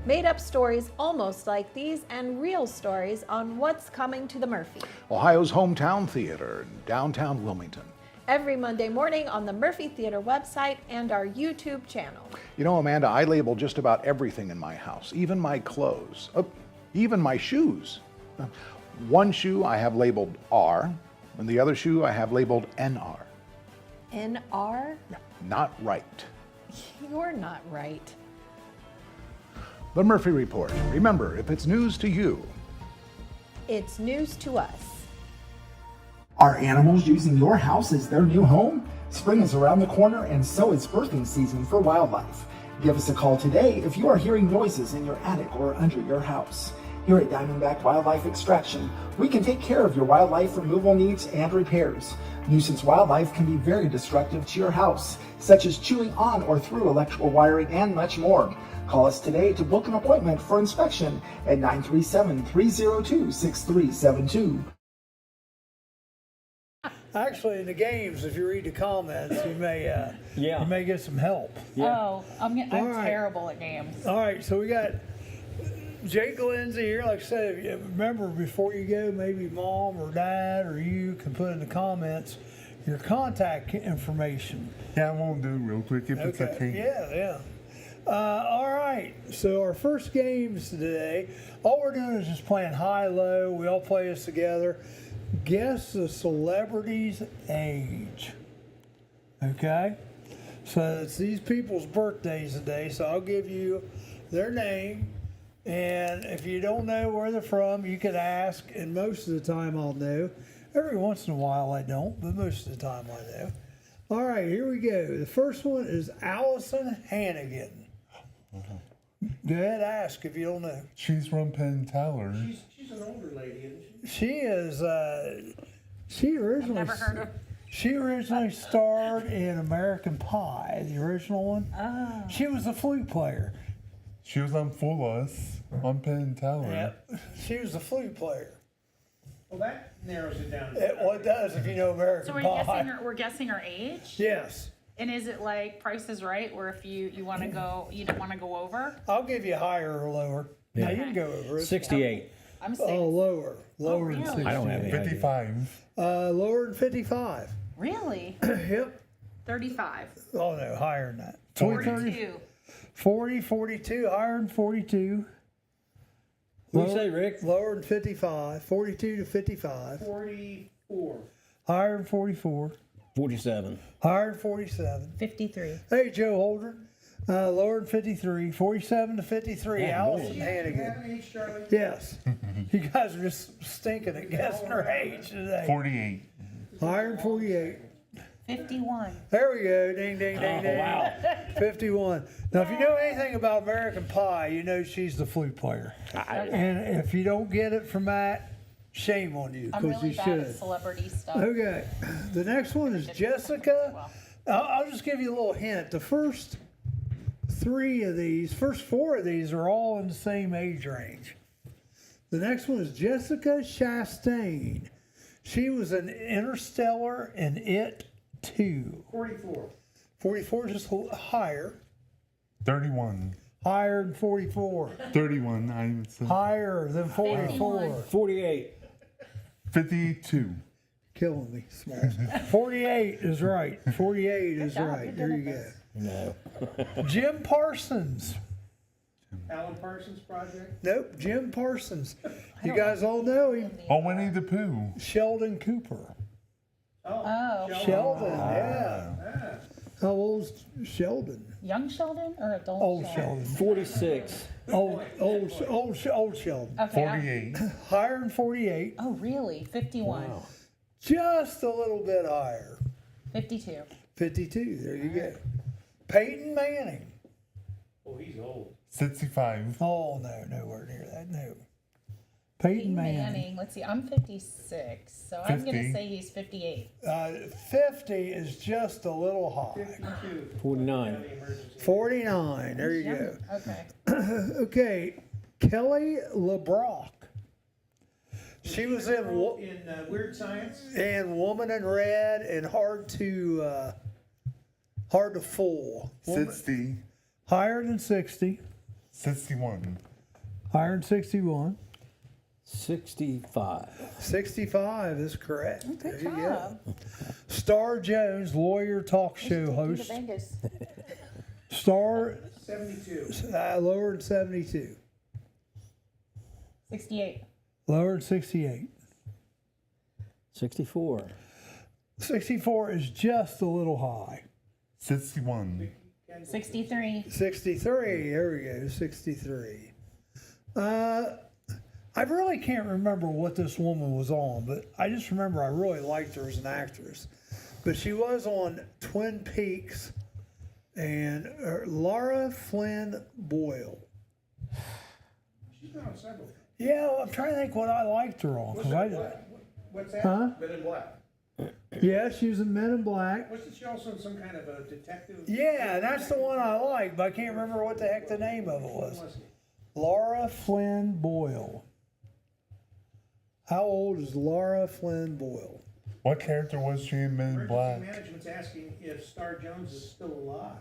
Made up stories almost like these and real stories on what's coming to the Murphy. Ohio's hometown theater in downtown Wilmington. Every Monday morning on the Murphy Theater website and our YouTube channel. You know, Amanda, I label just about everything in my house, even my clothes, even my shoes. One shoe I have labeled R, and the other shoe I have labeled NR. NR? Not right. You're not right. The Murphy Report. Remember, if it's news to you, It's news to us. Are animals using your house as their new home? Spring is around the corner, and so is birthing season for wildlife. Give us a call today if you are hearing noises in your attic or under your house. Here at Diamondback Wildlife Extraction, we can take care of your wildlife removal needs and repairs. Nuisance wildlife can be very destructive to your house, such as chewing on or through electrical wiring and much more. Call us today to book an appointment for inspection at 937-302-6372. Actually, in the games, if you read the comments, you may get some help. Oh, I'm All right. terrible at games. All right, so we got Jake Lindsay here. Like I said, if you remember before you go, maybe mom or dad or you can put in the comments your contact information. Yeah, I won't do it real quick if it's okay. Yeah. All right, so our first games today, all we're doing is just playing high-low. We all play this together. Guess the celebrity's age. Okay? So it's these people's birthdays today, so I'll give you their name. And if you don't know where they're from, you can ask, and most of the time I'll know. Every once in a while I don't, but most of the time I know. All right, here we go. The first one is Allison Hannigan. Go ahead, ask if you don't know. She's from Penn Teller. She's an older lady, isn't she? She is. She originally. Never heard of. She originally starred in American Pie, the original one. Oh. She was a flute player. She was on Full Us on Penn Teller. Yep. She was a flute player. Well, that narrows it down. Well, it does if you know American So Pie. we're guessing her age? Yes. And is it like Price is Right, where if you want to go, you don't want to go over? I'll give you higher or lower. No, you can go over it. 68. I'm saying. Oh, lower. Lower really? than 60. I don't have any idea. 55. Lower than 55. Really? Yep. 35. Oh, no, higher than that. 42. 40, 42, higher than 42. What do you say, Rick? Lower than 55. 42 to 55. 44. Higher than 44. 47. Higher than 47. 53. Hey, Joe Holder. Lower than 53. 47 to 53. Yeah, Allison boy. Hannigan. Age, Charlie? Yes. You guys are just stinking at guessing her age today. 48. Higher than 48. 51. There we go. Ding, ding, ding, Oh, ding. wow. 51. Now, if you know anything about American Pie, you know she's the flute player. And if you don't get it from that, shame on you, I'm because really you bad should. at celebrity stuff. Okay. The next one is Jessica. I'll just give you a little hint. The first four of these are all in the same age range. The next one is Jessica Chastain. She was an Interstellar and It 2. 44. 44 just higher. 31. Higher than 44. 31. I would say. Higher than 44. 48. 52. Killing me, Smalls. 48 is right. 48 is job. right. You're There good you at go. No. Jim Parsons. Alan Parsons Project? Nope, Jim Parsons. You guys all know him. Oh, Winnie the Pooh. Sheldon Cooper. Oh. Sheldon, yeah. How old's Sheldon? Young Sheldon or adult Old Sheldon. 46. Old Sheldon. Okay. 48. Higher than 48. Oh, really? 51. Wow. Just a little bit higher. 52. 52. There you go. Peyton Manning. Oh, he's old. 65. Oh, no, nowhere near that. No. Peyton Manning. Let's see. I'm 56, so I'm going 50. to say he's 58. 50 is just a little high. 52. 49. 49. There you go. Okay. Okay. Kelly LeBrock. She was in Weird Science? Woman in Red and Hard to Fool. 60. Higher than 60. 61. Higher than 61. 65. 65 is correct. Good There you job. go. Star Jones, lawyer, talk show host. Star 72. Lower than 72. 68. Lower than 68. 64. 64 is just a little high. 61. 63. 63. There we go. 63. I really can't remember what this woman was on, but I just remember I really liked her as an actress. But she was on Twin Peaks and Laura Flynn Boyle. She's been on several. Yeah, I'm trying to think what I liked her on. 'Cause What's that? Huh? Men in Black. Yeah, she was in Men in Black. Wasn't she also in some kind of a detective? Yeah, that's the one I like, but I can't remember what the heck the name of it was. Laura Flynn Boyle. How old is Laura Flynn Boyle? What character was she in Men in Emergency Black? Management's asking if Star Jones is still alive.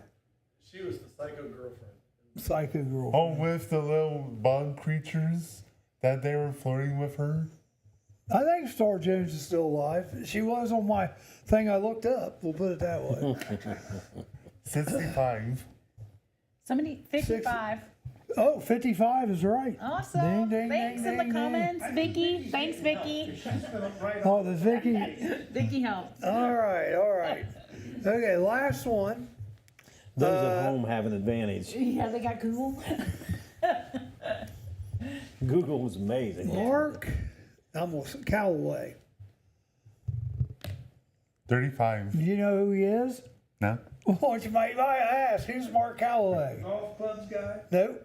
She was the psycho girlfriend. Psycho Girl. Oh, with the little bug creatures that they were flirting with her? I think Star Jones is still alive. She was on my thing I looked up. We'll put it that way. 65. Somebody, 55. Oh, 55 is right. Awesome. Ding, ding, Thanks ding, in the ding, comments, Vicky. Thanks, Vicky. Oh, the Vicky. Vicky helped. All right, all right. Okay, last one. Those at home have an advantage. Yeah, they got Google. Google was amazing. Mark Calloway. 35. Do you know who he is? No? What you might ask, who's Mark Calloway? Golf clubs guy? Nope.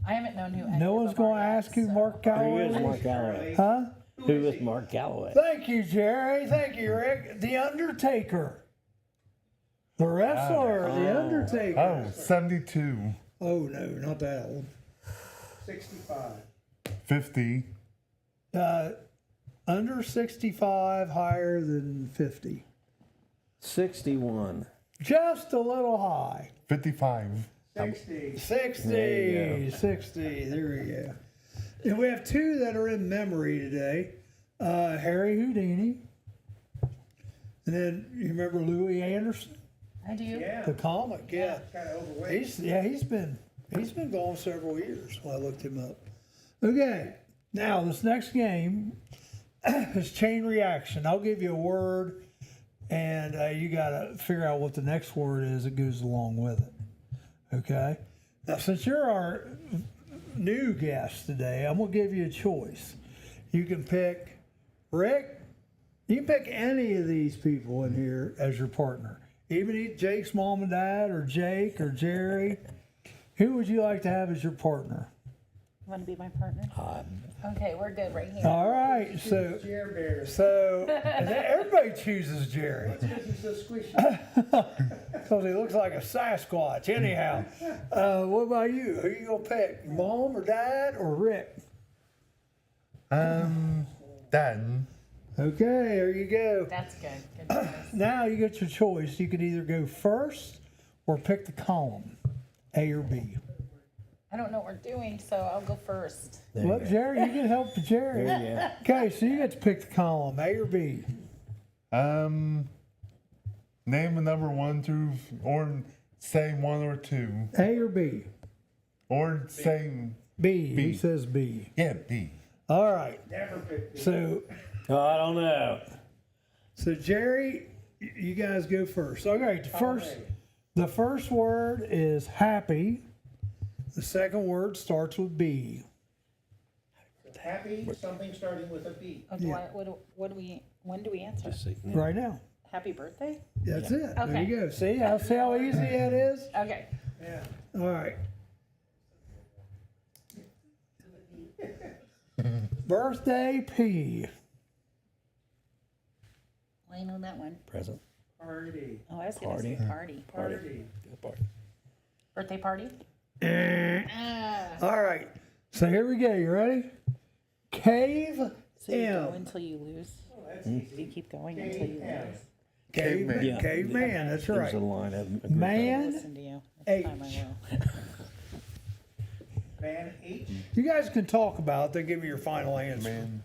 I haven't known who. No one's going to ask who Mark Who Calloway is is. Mark Calloway? Huh? Who is Mark Calloway? Thank you, Jerry. Thank you, Rick. The Undertaker. The wrestler, The Undertaker. Oh, 72. Oh, no, not that old. 65. 50. Under 65, higher than 50. 61. Just a little high. 55. 60. 60. There you go. 60. There we go. And we have two that are in memory today. Harry Houdini And then you remember Louis Anderson, I do. the comic? Yeah. Kind of overweight. He's been gone several years when I looked him up. Okay, now this next game is chain reaction. I'll give you a word, and you got to figure out what the next word is that goes along with it. Okay. Now, since you're our new guest today, I'm gonna give you a choice. You can pick Rick. You can pick any of these people in here as your partner. Even Jake's mom and dad, or Jake, or Jerry. Who would you like to have as your partner? You want to be my partner? Okay, we're good right here. All right, so everybody chooses Jerry because he looks like a Sasquatch. Anyhow, what about you? Who you gonna pick? Mom or dad or Rick? Dad. Okay, there you go. That's good. Good choice. Now you get your choice. You could either go first or pick the column, A or B. I don't know what we're doing, so I'll go first. Well, Jerry, you can help Jerry. There you go. Okay, so you get to pick the column, A or B. Name a number 1 through, or say 1 or 2, A or B? or say B. B. He says B. yeah B. All right. Never picked. So, I don't know. so Jerry, you guys go first. Okay, the first word is happy. The second word starts with B. Happy, something starting with a B. Oh, when do we answer? Right now. Happy birthday? That's it. There Okay. you go. See how easy it is? Okay. Yeah. All right. Birthday P. Well, I know that one. Present. Party. Oh, I was going to say party. Party. Birthday party? All right. So here we go. You ready? Cave So you go M. until you lose. You keep going until you lose. Caveman. Yeah. Caveman. That's right. There's a line of Man Listen to you. Next time I H. will. Man H. You guys can talk about it. Then give me your final answer. Man.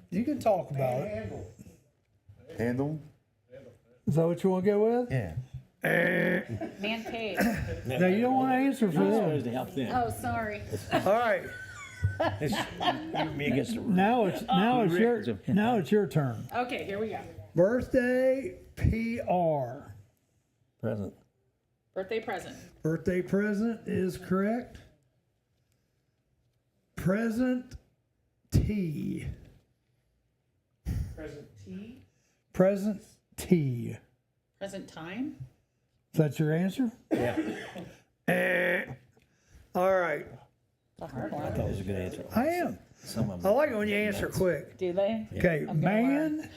You can talk about it. Handle. Handle. Is that what you want to go with? Yeah. Man cave. No, you don't want to answer for You're them. supposed to help them. Oh, sorry. All right. It's me against the Now it's your turn. Okay, here we go. Birthday PR. present. Birthday present. Birthday present is correct. Present T. Present T. Present T. Present time. Is that your answer? Yeah. All right. It's a hard I one. thought it was a good answer. I am. Some of I them. like it when you answer quick. Do they? Okay. I'm gonna learn. Man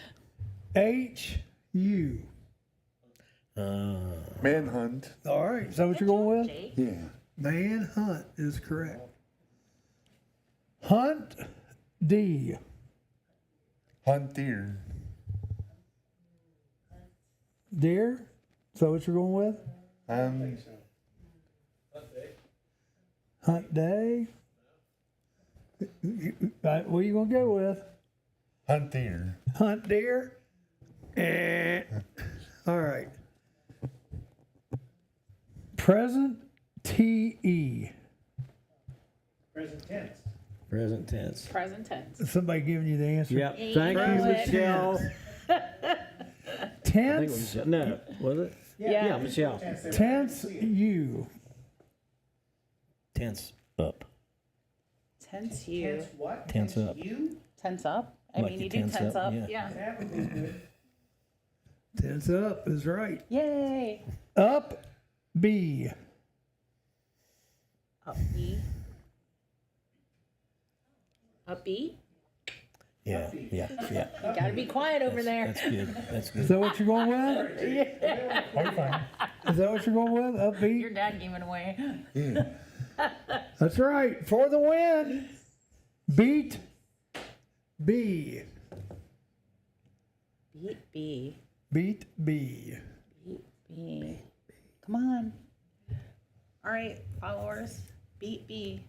H-U. Manhunt. All right. Is that what you're going with? Jake. Yeah. Manhunt is correct. Hunt D. Hunt deer. Deer. Is that what you're going with? Hunt day. What are you going to go with? Hunt deer. Hunt deer. All right. Present TE. Present tense. Present tense. Present tense. Somebody giving you the answer? Yep. You Thank you, know it. Michelle. I think it was Tense. Michelle. No, was it? Yeah. Michelle. Tense U. Tense up. Tense you. Tense what? Tense up. You? Tense up. I Like mean, you you do tense tense up, up. yeah. Yeah. That would be good. Tense up is right. Yay. Up B. Up B. Yeah, yeah, yeah. You gotta be quiet over there. That's good. That's Is good. that what you're going with? Is that what you're going with? Up B? Your dad gave it away. That's right. For the win. Beat B. Beat B. Beat B. Beat B. Come on. All right, followers. Beat B.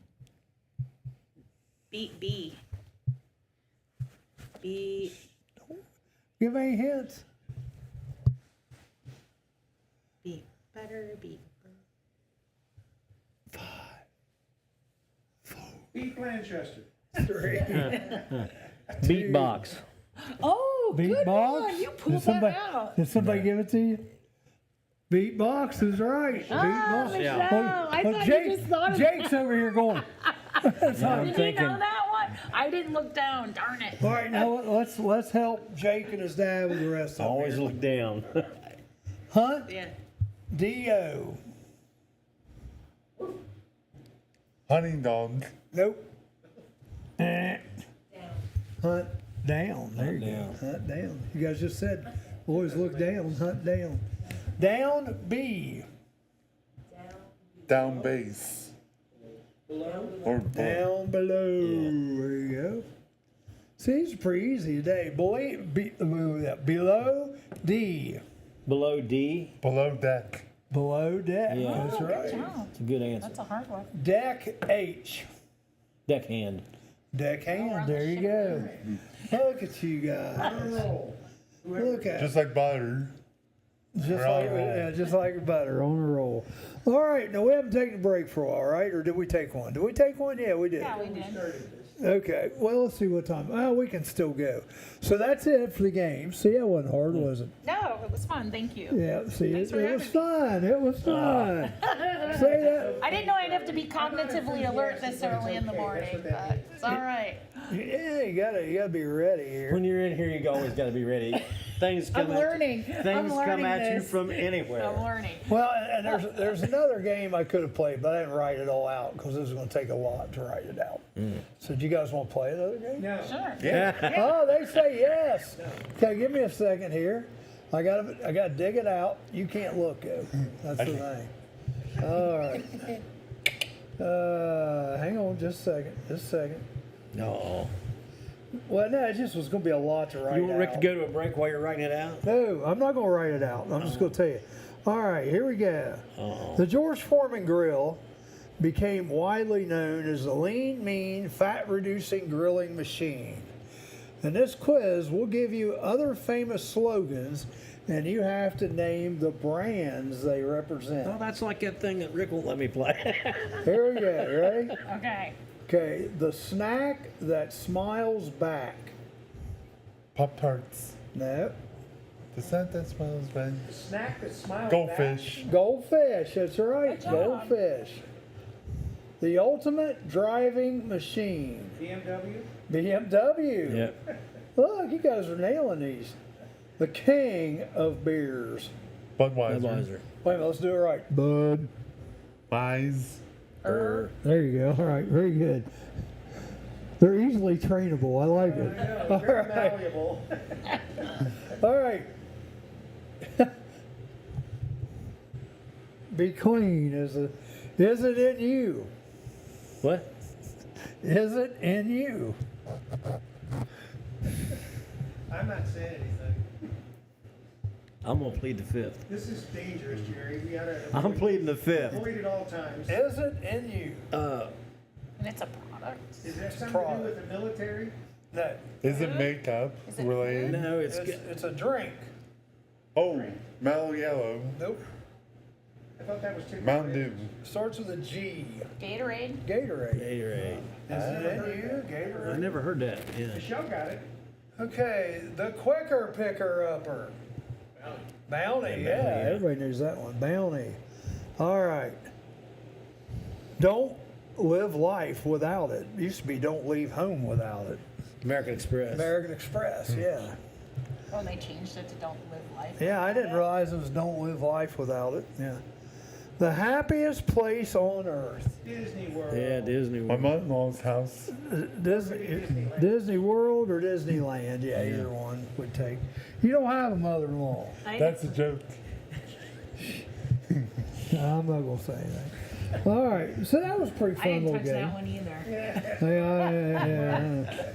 Beat B. Beat. Give me any hints. Beat better, beat. Beat Blanchester. 3. Beatbox. Oh, good Beatbox. one. You pulled that out. Did somebody give it to you? Beatbox is right. Ah, Beatbox. Michelle, I thought you just thought of Jake's over here going. That's how I'm Did thinking. you know that one? I didn't look down. Darn it. All right, now let's help Jake and his dad with the rest of it. Always look down. Hunt Yeah. D-O. Hunting dog. Nope. Hunt down. There you go. Hunt down. You guys just said, always look down, hunt down. Down B. Down base. Or Down below. There you go. See, it's pretty easy today. Boy, below D. Below D. below deck. Below deck. Yeah. That's right. It's a good answer. That's a hard one. Deck H. Deckhand. Deckhand. There you go. Look at you guys. Look at Just like butter. just like butter on a roll. All right, now we haven't taken a break for a while, right? Or did we take one? Did we take one? Yeah, we did. Yeah, we did. Okay, well, let's see what time. Oh, we can still go. So that's it for the game. See, that wasn't hard, was it? No, it was fun. Thank you. Yeah, see, Thanks it for was having me. fun. It was fun. Say that. I didn't know I'd have to be cognitively alert this early in the morning, but it's all right. Yeah, you gotta be ready here. When you're in here, you always got to be ready. Things come I'm learning. Things I'm come learning at you this. from anywhere. I'm learning. Well, and there's another game I could have played, but I didn't write it all out because it was going to take a lot to write it out. So do you guys want to play another game? No. Sure. Yeah. Oh, they say yes. Okay, give me a second here. I gotta dig it out. You can't look though. That's the thing. All right. Hang on just a second. Just a second. No. Well, no, it just was going to be a lot to write You want Rick to out. go to a break while you're writing it out? No, I'm not going to write it out. I'm just going to tell you. All right, here we go. The George Foreman grill became widely known as the lean, mean, fat-reducing grilling machine. In this quiz, we'll give you other famous slogans, and you have to name the brands they represent. Oh, that's like that thing that Rick won't let me play. Here we go. Ready? Okay. Okay, the snack that smiles back. Pop Tarts. No. The scent that smells bad. Snack that smiles Goldfish. Goldfish, that's right. Good job. Goldfish. The ultimate driving machine. back. BMW. BMW. Yep. Look, you guys are nailing these. The king of beers. Budweiser. Budweiser. Wait a minute, let's do it right. Bud. Wise. There you go. All right, very good. They're easily trainable. I like it. All Very right. malleable. All right. Be clean is it in you? What? Is it in you? I'm not saying anything. I'm going to plead the fifth. This is dangerous, Jerry. We gotta I'm pleading the fifth. avoid it all times. Is it in you? And it's a product. Is there something to do with the military? No. Is it makeup Is it related? No, It's a drink. Oh, mellow yellow. Nope. I thought that was too. Mountain Dew. Starts with a G. Gatorade. Gatorade. Gatorade. Is it in you? Gatorade. I never heard that. Yeah. Michelle got it. Okay, the quicker picker upper. Bounty, yeah, everybody knows that one. Bounty. All right. Don't live life without it. Used to be don't leave home without it. American Express. American Express, yeah. Oh, and they changed it to don't live life. Yeah, I didn't realize it was don't live life without it. Yeah. The happiest place on earth. Disney World. Yeah, Disney My World. mother-in-law's house. Disney World or Disneyland? Yeah, either one would take. You don't have a mother-in-law. That's a joke. No, I'm not gonna say anything. All right, so that was a pretty I fun didn't little touch game. that one either. Yeah.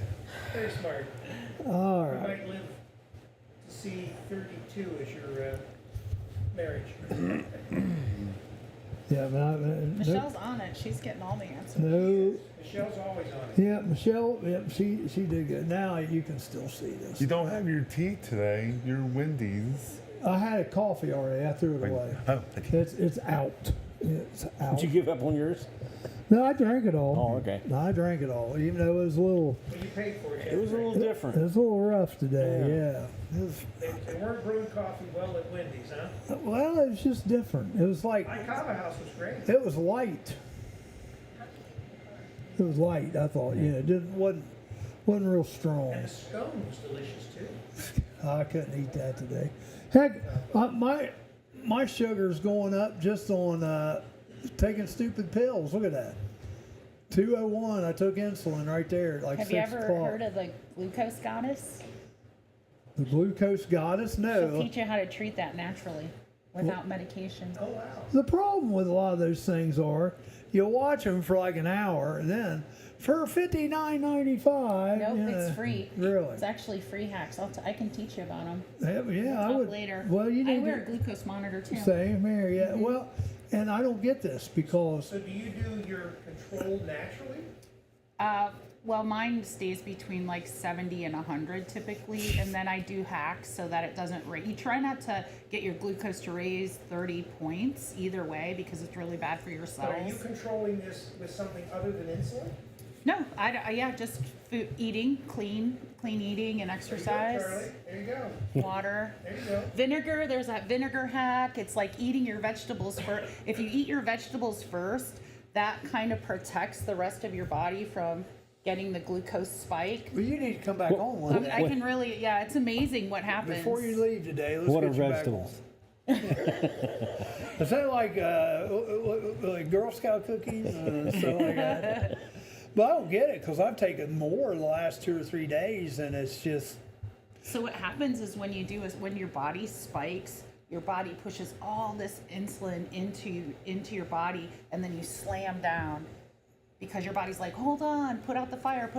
Very smart. All You right. might live to see 32 as your marriage. Yeah, Michelle's on it. She's getting all the answers. no. Michelle's always on it. Yeah, Michelle. Yep, she did good. Now you can still see this. You don't have your tea today. Your Wendy's. I had a coffee already. I threw it away. Oh, It's out. It's out. Did you give up on yours? No, I drank it all. Oh, okay. No, I drank it all, even though it was a little. You paid for it. It was a little different. It was a little rough today. Yeah. They weren't brewing coffee well at Wendy's, huh? Well, it was just different. It was like My Kava House was great. it was light. It was light. I thought. Yeah, it wasn't real strong. And the scone was delicious too. I couldn't eat that today. Heck, my sugar's going up just on taking stupid pills. Look at that. 201. I took insulin right there at like Have 6 you ever o'clock. heard of the glucose goddess? The glucose goddess? No. She'll teach you how to treat that naturally without medication. Oh wow. The problem with a lot of those things are you watch them for like an hour and then for $59.95. Nope, it's free. Really? It's actually free hacks. I can teach you about them. Yeah, I Talk would. later. Well, you I need wear a to. glucose monitor too. Same here, yeah. Well, and I don't get this because So do you do your control naturally? Well, mine stays between like 70 and 100 typically, and then I do hacks so that it doesn't raise. You try not to get your glucose to raise 30 points either way because it's really bad for your But are you cells. controlling this with something other than insulin? No, yeah, just food, eating, clean eating and exercise. Charlie. There you go. Water. There you go. Vinegar, there's that vinegar hack. It's like eating your vegetables first. If you eat your vegetables first, that kind of protects the rest of your body from getting the glucose spike. well, you need to come back on one I day. can really, yeah, it's amazing what happens. Before you leave today, let's What get are you vegetables? back on. Is that like Girl Scout cookies and stuff like that? But I don't get it because I've taken more the last 2 or 3 days, and it's just So what happens is when your body spikes, your body pushes all this insulin into your body, and then you slam down because your body's like, hold on, put out the fire,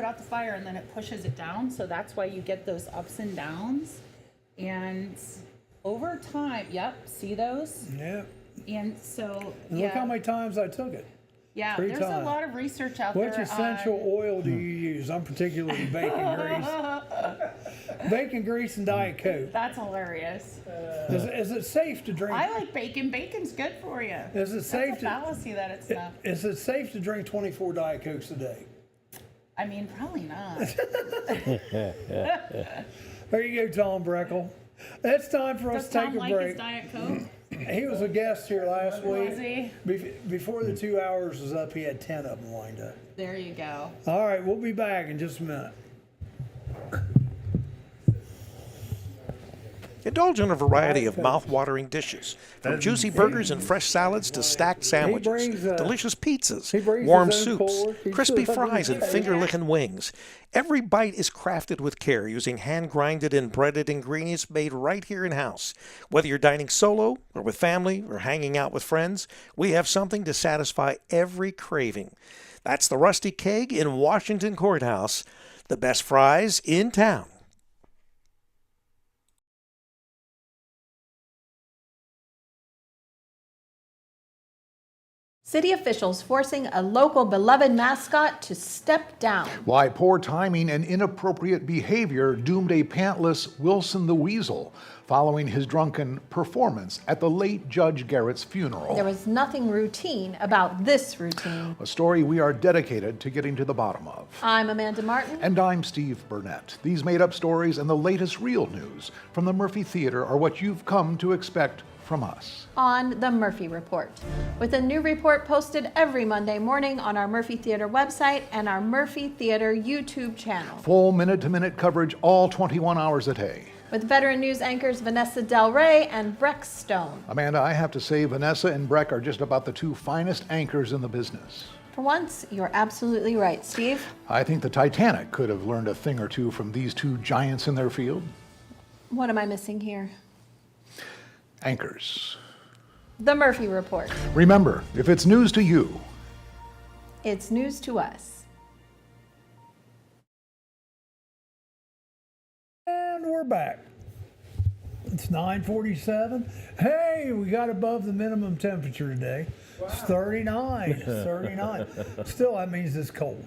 and then it pushes it down. So that's why you get those ups and downs. And over time, yep, see those? yeah. And so, And yeah. look how many times I took it. Yeah, 3 there's times. a lot of research out Which there. essential oil do you use? I'm particularly bacon grease. Bacon grease and Diet Coke. That's hilarious. Is it safe to drink? I like bacon. Bacon's good for you. Is it safe That's a fallacy that it's not. Is it safe to drink 24 Diet Cokes a day? I mean, probably not. There you go, Tom Breckle. It's time for us Does to take Tom a like break. his Diet Coke? He was a guest here last week. Was he? Before the 2 hours was up, he had 10 of them lined up. There you go. All right, we'll be back in just a minute. Indulge in a variety of mouth-watering dishes, from juicy burgers and fresh salads to stacked sandwiches, brings, delicious pizzas, brings warm his own soups, pork. He crispy still fries, and doesn't- finger-licking wings. Every bite is crafted with care using hand-grinded and breaded ingredients made right here in-house. Whether you're dining solo or with family or hanging out with friends, we have something to satisfy every craving. That's the Rusty Keg in Washington Courthouse, the best fries in town. City officials forcing a local beloved mascot to step down. Why poor timing and inappropriate behavior doomed a pantless Wilson the Weasel following his drunken performance at the late Judge Garrett's funeral. There was nothing routine about this routine. A story we are dedicated to getting to the bottom of. I'm Amanda Martin. And I'm Steve Burnett. These made-up stories and the latest real news from the Murphy Theater are what you've come to expect from us. On the Murphy Report, with a new report posted every Monday morning on our Murphy Theater website and our Murphy Theater YouTube channel. Full minute-to-minute coverage all 21 hours a day. With veteran news anchors Vanessa Del Rey and Breck Stone. Amanda, I have to say Vanessa and Breck are just about the two finest anchors in the business. For once, you're absolutely right, Steve. I think the Titanic could have learned a thing or two from these two giants in their field. What am I missing here? Anchors. The Murphy Report. Remember, if it's news to you, It's news to us. And we're back. It's 9:47. Hey, we got above the minimum temperature today. It's 39. 39. Still, that means it's cold.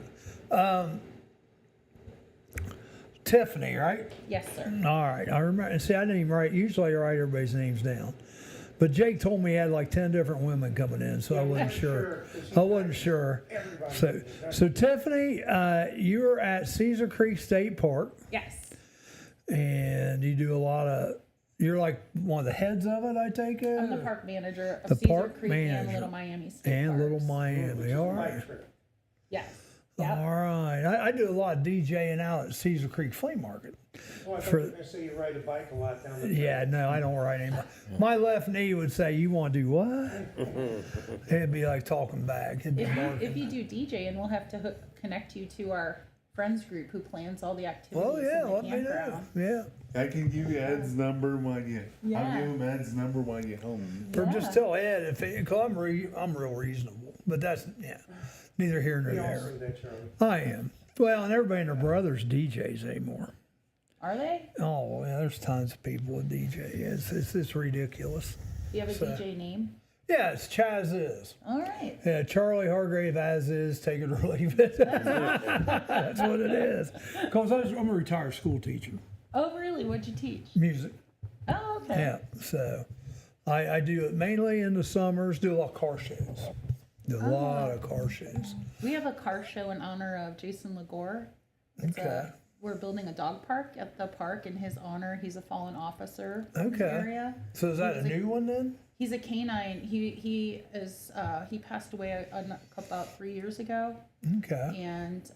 Tiffany, right? Yes, sir. All right. I remember. And see, I didn't even write. Usually, I write everybody's names down. But Jake told me he had like 10 different women coming in, so I wasn't sure. I wasn't sure. So Tiffany, you're at Cedar Creek State Park, Yes. and you do a lot of. You're like one of the heads of it, I take it. I'm the park manager of The Cedar park Creek manager. and Little Miami State And Parks. Little Miami. All right. Yes. All right. I do a lot of DJing out at Cedar Creek Flea Market. Well, I thought you were going to say you ride a bike a lot down the Yeah, no, I don't ride anymore. My left knee would say, "You want to do what?" It'd be like talking back. It'd be If you do DJing, we'll have to connect you to our friends group who plans all the activities Well, yeah, in the let me know. campground. Yeah. I can give you Ed's number when you. Yeah. I'll give him Ed's number when you home. Or just tell Ed if cause I'm real reasonable, but that's neither here nor We all there. say that, Charlie. I am. Well, and everybody and their brothers DJs anymore. Are they? Oh, yeah, there's tons of people with DJ. It's ridiculous. Do you have a So- DJ name? Yeah, it's Chaz is. All right. Yeah, Charlie Hargrave as is, take it or leave it. That's what it is. Because I'm a retired school teacher, Oh, really? What'd you teach? music. Oh, okay. Yeah, so I do it mainly in the summers, do a lot of car shows. Do a lot of car shows. We have a car show in honor of Jason Legore. Okay. We're building a dog park at the park in his honor. He's a fallen officer in the Okay. area. So is that a He's new one then? He's a canine. He passed away about 3 years ago, Okay. and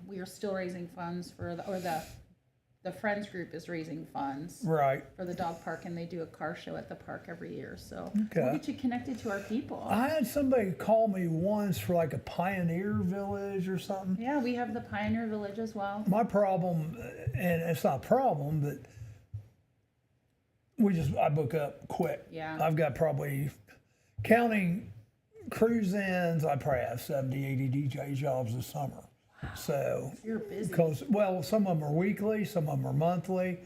we are still raising funds for the friends group is raising funds Right. for the dog park, and they do a car show at the park every year. So Okay. we'll get you connected to our people. I had somebody call me once for like a pioneer village or something. Yeah, we have the Pioneer Village as well. My problem, and it's not a problem, but I book up quick. Yeah. I've got probably, counting cruise ins, I probably have 70, 80 DJ jobs this summer. So, You're busy. because, well, some of them are weekly, some of them are monthly,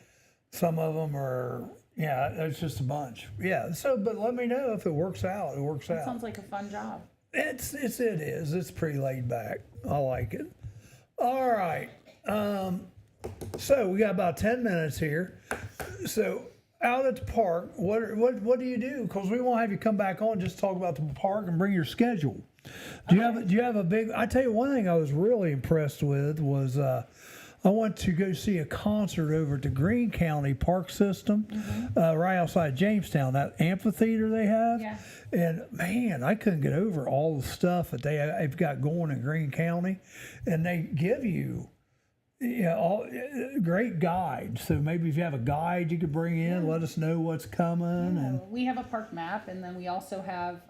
some of them are, it's just a bunch. Yeah, so, but let me know if it works out. It works That out. sounds like a fun job. It is. It's pretty laid back. I like it. All right. So we got about 10 minutes here. So out at the park, what do you do? Because we won't have you come back on, just talk about the park and bring your schedule. Do you have a big? I tell you, one thing I was really impressed with was I went to go see a concert over at the Greene County Park System, right outside Jamestown. That amphitheater they have, Yeah. and man, I couldn't get over all the stuff that they've got going in Greene County, and they give you. All great guides. So maybe if you have a guide you could bring in, let us know what's coming. And We have a park map, and then we also have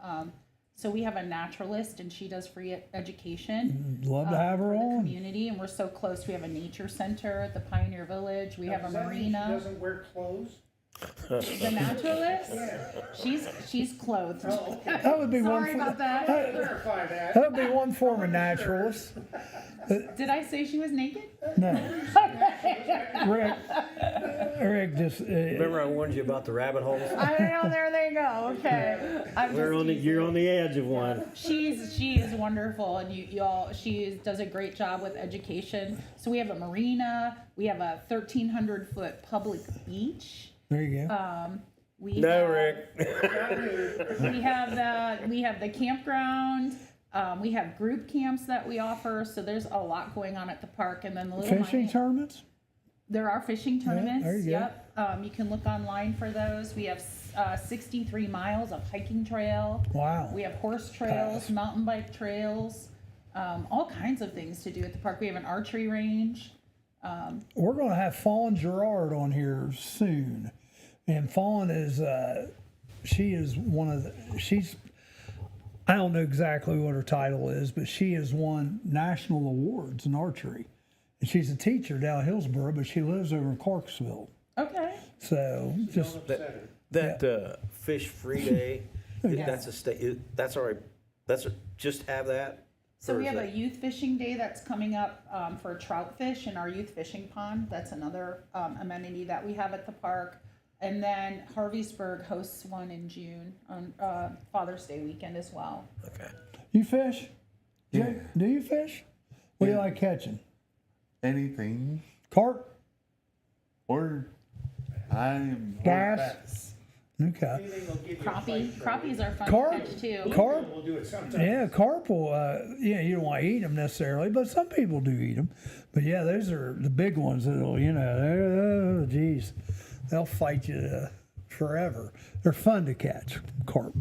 so we have a naturalist, and she does free education. Love to have her for the on. community, and we're so close. We have a nature center at the Pioneer Village. We have a Does that mean marina. She doesn't wear clothes? The naturalist, she's clothed. That would be one. Sorry about that. Clarify that. That would be one form of naturalist. Did I say she was naked? No, Rick just. Remember I warned you about the rabbit holes? I know. There they go. Okay. You're on the edge of one. She is wonderful, and she does a great job with education. So we have a marina. We have a 1,300-foot public beach. There you go. Rick. We have the campground. We have group camps that we offer. So there's a lot going on at the park, and then the little Fishing tournaments. There are fishing tournaments. there you go. Yep. You can look online for those. We have 63 miles of hiking trail. Wow. We have horse trails, mountain bike trails, all kinds of things to do at the park. We have an archery range. We're going to have Fawn Gerard on here soon, and Fawn is she's I don't know exactly what her title is, but she has won national awards in archery. And she's a teacher down in Hillsborough, but she lives over in Clarksville. Okay. So just Fish Free Day. That's a state. That's all right. Just have that. So Or we is have a that- youth fishing day that's coming up for trout fish in our youth fishing pond. That's another amenity that we have at the park. And then Harveysburg hosts one in June on Father's Day weekend as well. Okay. You fish? Yeah. Jake, do you fish? What do you like catching? Anything. Carp? Or I'm Bass? Okay. Crappies are fun Carp? to catch too. Carp? We'll do it sometime. Yeah, carp will, you don't want to eat them necessarily, but some people do eat them. But yeah, those are the big ones that'll, geez, they'll fight you forever. They're fun to catch, carp.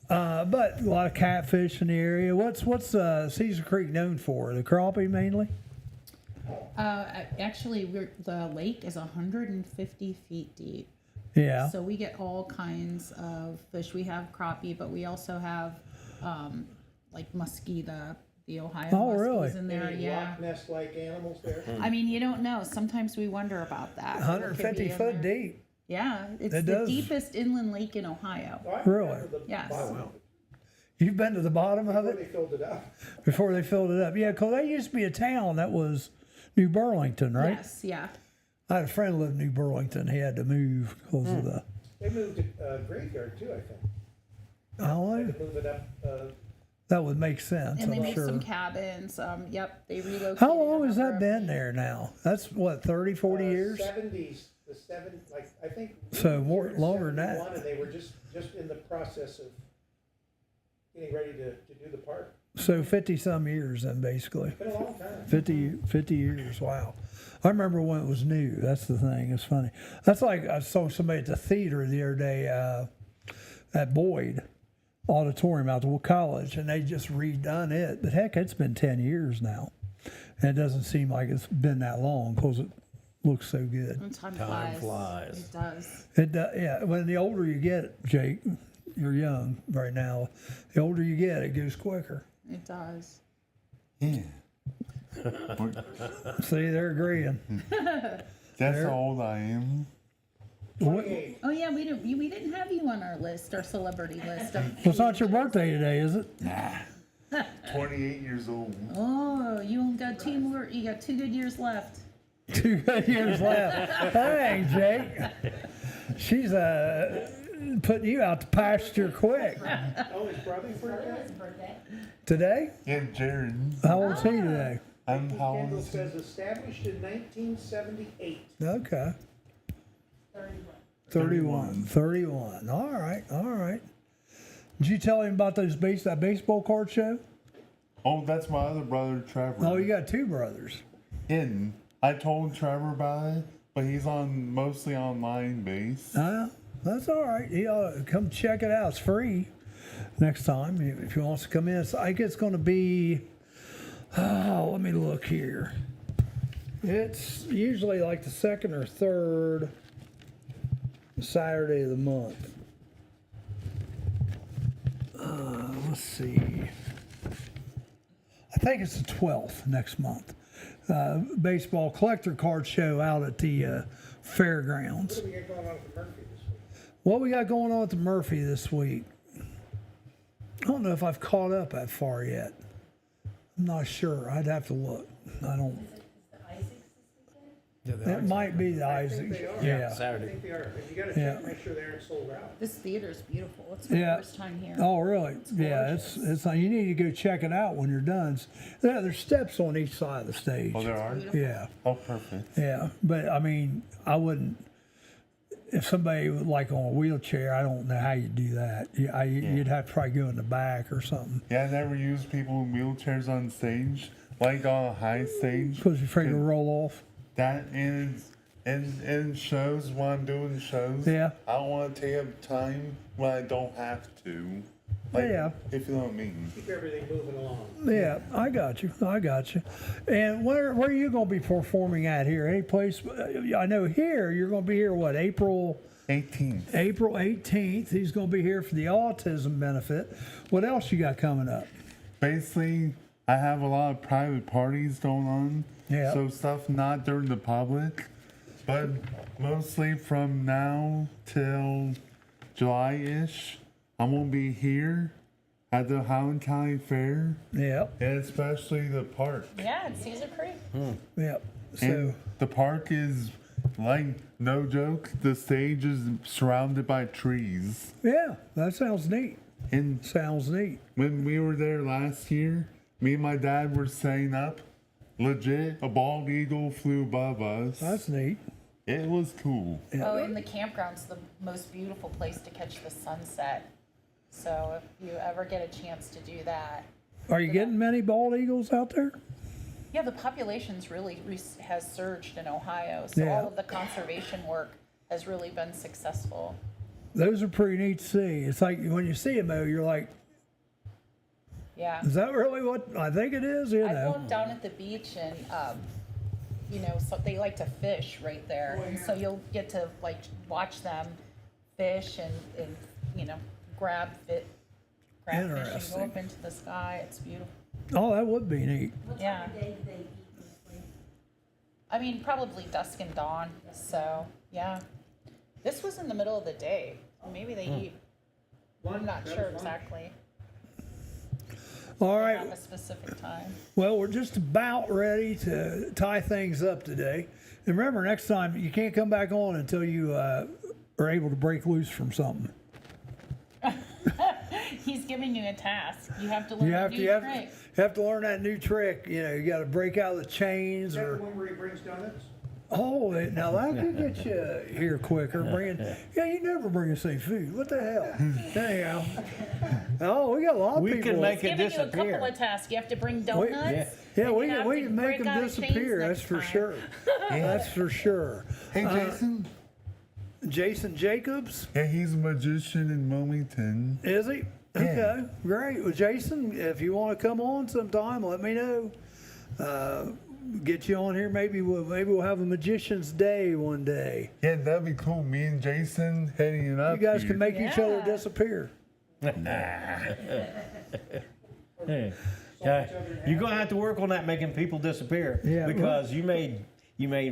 But a lot of catfish in the area. What's Cedar Creek known for? The crappie mainly? Actually, the lake is 150 feet deep. Yeah. So we get all kinds of fish. We have crappie, but we also have like muskie, the Ohio muskies really? in there. Any Yeah. Loch Ness like animals there? I mean, you don't know. Sometimes we wonder about that. What could be 150 in foot there. deep. Yeah, it's It the does. deepest inland lake in Ohio. Really? Yes. You've been to the bottom of Before they it filled it up. before they filled it up. Yeah, because there used to be a town that was New Burlington, right? Yes. Yeah. I had a friend who lived in New Burlington. He had to move because of the. They moved to Graveyard too, I think. Oh, They move it up. that would make sense. And they I'm made sure. some cabins. Yep, they relocated. How long a has number that of been things. there now? That's what, 30, 40 years? 70s, I think. So we more- were in longer than that. 71, and they were just in the process of getting ready to do the park. So 50 some years then, basically. It's been a long time. 50 years, wow. I remember when it was new. That's the thing. It's funny. That's like I saw somebody at the theater the other day at Boyd Auditorium out the college, and they just redone it. But heck, it's been 10 years now. And it doesn't seem like it's been that long because it looks so good. And time Time flies. flies. It does. Yeah, when the older you get, Jake, you're young right now. The older you get, it goes quicker. It does. Yeah. See, they're agreeing. That's how old I am. What, Oh yeah, we didn't have you on our list, our celebrity list. it's not your birthday today, is it? 28 years old. Oh, you only got two more. You got 2 good years left. 2 good years left. Hey, Jake. She's putting you out to pasture quick. Oh, his brother's birthday? Today? Yeah, Jared. How old's he today? I'm how Kendall old is he? says established in 1978. Okay. 31. All right. Did you tell him about that baseball card show? Oh, that's my other brother, Trevor. Oh, you got 2 brothers. And I told Trevor about it, but he's on mostly online base. That's all right. He ought to come check it out. It's free next time if he wants to come in. I think it's going to be, let me look here. It's usually like the second or third Saturday of the month. Let's see. I think it's the 12th next month. Baseball collector card show out at the fairgrounds. What do we got going on with the Murphy this week? What we got going on at the Murphy this week? I don't know if I've caught up that far yet. I'm not sure. I'd have to look. I don't. That might be the Isaac. They are. Yeah. I Saturday. think they are. But you got to Yeah. check, make sure they aren't sold out. This theater's beautiful. It's my Yeah. first time here. Oh, really? Yeah. It's you need to go check it out when you're done. Yeah, there's steps on each side of the stage. Oh, there are? Yeah. Oh, perfect. Yeah. But I mean, I wouldn't. If somebody was like on a wheelchair, I don't know how you do that. You'd have to probably go in the back or something. Yeah, I never used people in wheelchairs on stage, like on a high stage. Because you're afraid to roll off. That and shows when I'm doing shows. Yeah. I don't want to take up time when I don't have to. Like, Yeah. If you know what I mean. Keep everything moving along. Yeah, I got you. And where are you going to be performing at here? Any place? I know here you're going to be here. What, April 18th. April 18th. He's going to be here for the autism benefit. What else you got coming up? Basically, I have a lot of private parties going on. Yeah. So stuff not during the public, but mostly from now till July-ish. I'm going to be here at the Highland County Fair. Yeah. And especially the park. Yeah, it's Cedar Creek. Yeah. So And the park is Like, no joke, the stage is surrounded by trees. Yeah, that sounds neat. And Sounds neat. when we were there last year, me and my dad were setting up. Legit, a bald eagle flew above us. That's neat. It was cool. Oh, and the campground's the most beautiful place to catch the sunset. So if you ever get a chance to do that. Are you getting many bald eagles out there? Yeah, the population's really has surged in Ohio. So Yeah. all of the conservation work has really been successful. Those are pretty neat to see. It's like when you see them, though, you're like, Yeah. is that really what I think it is? You I know. walked down at the beach and, you know, so they like to fish right there. And so you'll get to like watch them fish and you know, grab fish and go Interesting. up into the sky. It's beautiful. Oh, that would be neat. Yeah. I mean, probably dusk and dawn. So, yeah. This was in the middle of the day. Maybe they eat. I'm not sure exactly. All They right. have a specific time. Well, we're just about ready to tie things up today. And remember, next time you can't come back on until you are able to break loose from something. He's giving you a task. You have to learn You a have new to trick. have to learn that new trick. You know, you got to break out the chains Is that or. the one where he brings donuts? Oh, now that could get you here quicker. Yeah, you never bring us any food. What the hell? Anyhow. Oh, we got a lot of We people. can make He's it giving you a disappear. couple of tasks. You have to bring donuts. Yeah, and we you have can to make break them out of chains disappear. next That's for time. sure. That's for sure. Hey, Jason. Jason Jacobs, Yeah, he's a magician in Wilmington. is he? Okay, great. Well, Jason, if you want to come on sometime, let me know. Get you on here. Maybe we'll have a magician's day one day. Yeah, that'd be cool. Me and Jason heading up. You guys here. can make each other Yeah. disappear. Hey, you're gonna have to work on that, making people disappear. Yeah, Because you made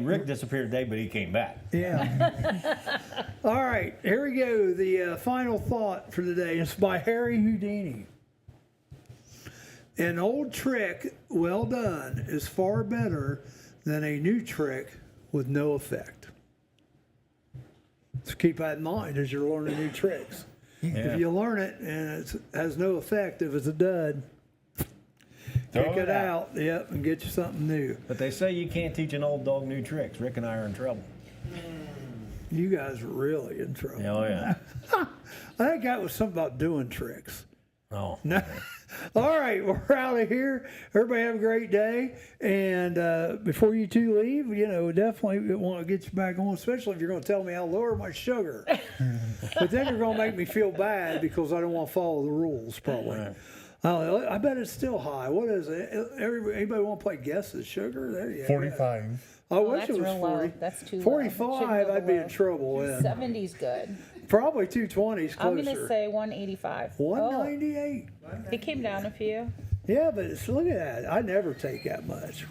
Rick disappear today, but he came back. Yeah. All right, here we go. The final thought for today is by Harry Houdini. An old trick well done is far better than a new trick with no effect. So keep that in mind as you're learning new tricks. Yeah. If you learn it and it has no effect, if it's a dud, Throw kick it it out, yep, and get you something new. But they say you can't teach an old dog new tricks. Rick and I are in trouble. You guys are really in trouble. Oh yeah. I think that was something about doing tricks. Oh. No. All right, we're out of here. Everybody have a great day. And before you two leave, you know, definitely want to get you back on, especially if you're going to tell me how to lower my sugar. But then you're going to make me feel bad because I don't want to follow the rules, probably. I bet it's still high. What is it? Anybody want to play guess the sugar? There you go. 45. I wish that's it was real 40. low. That's too low. 45, Shouldn't go I'd be below. in trouble then. 70's good. Probably 220's I'm closer. going to say 185. 198. Oh, it came down a few. Yeah, but look at that. I never take that much.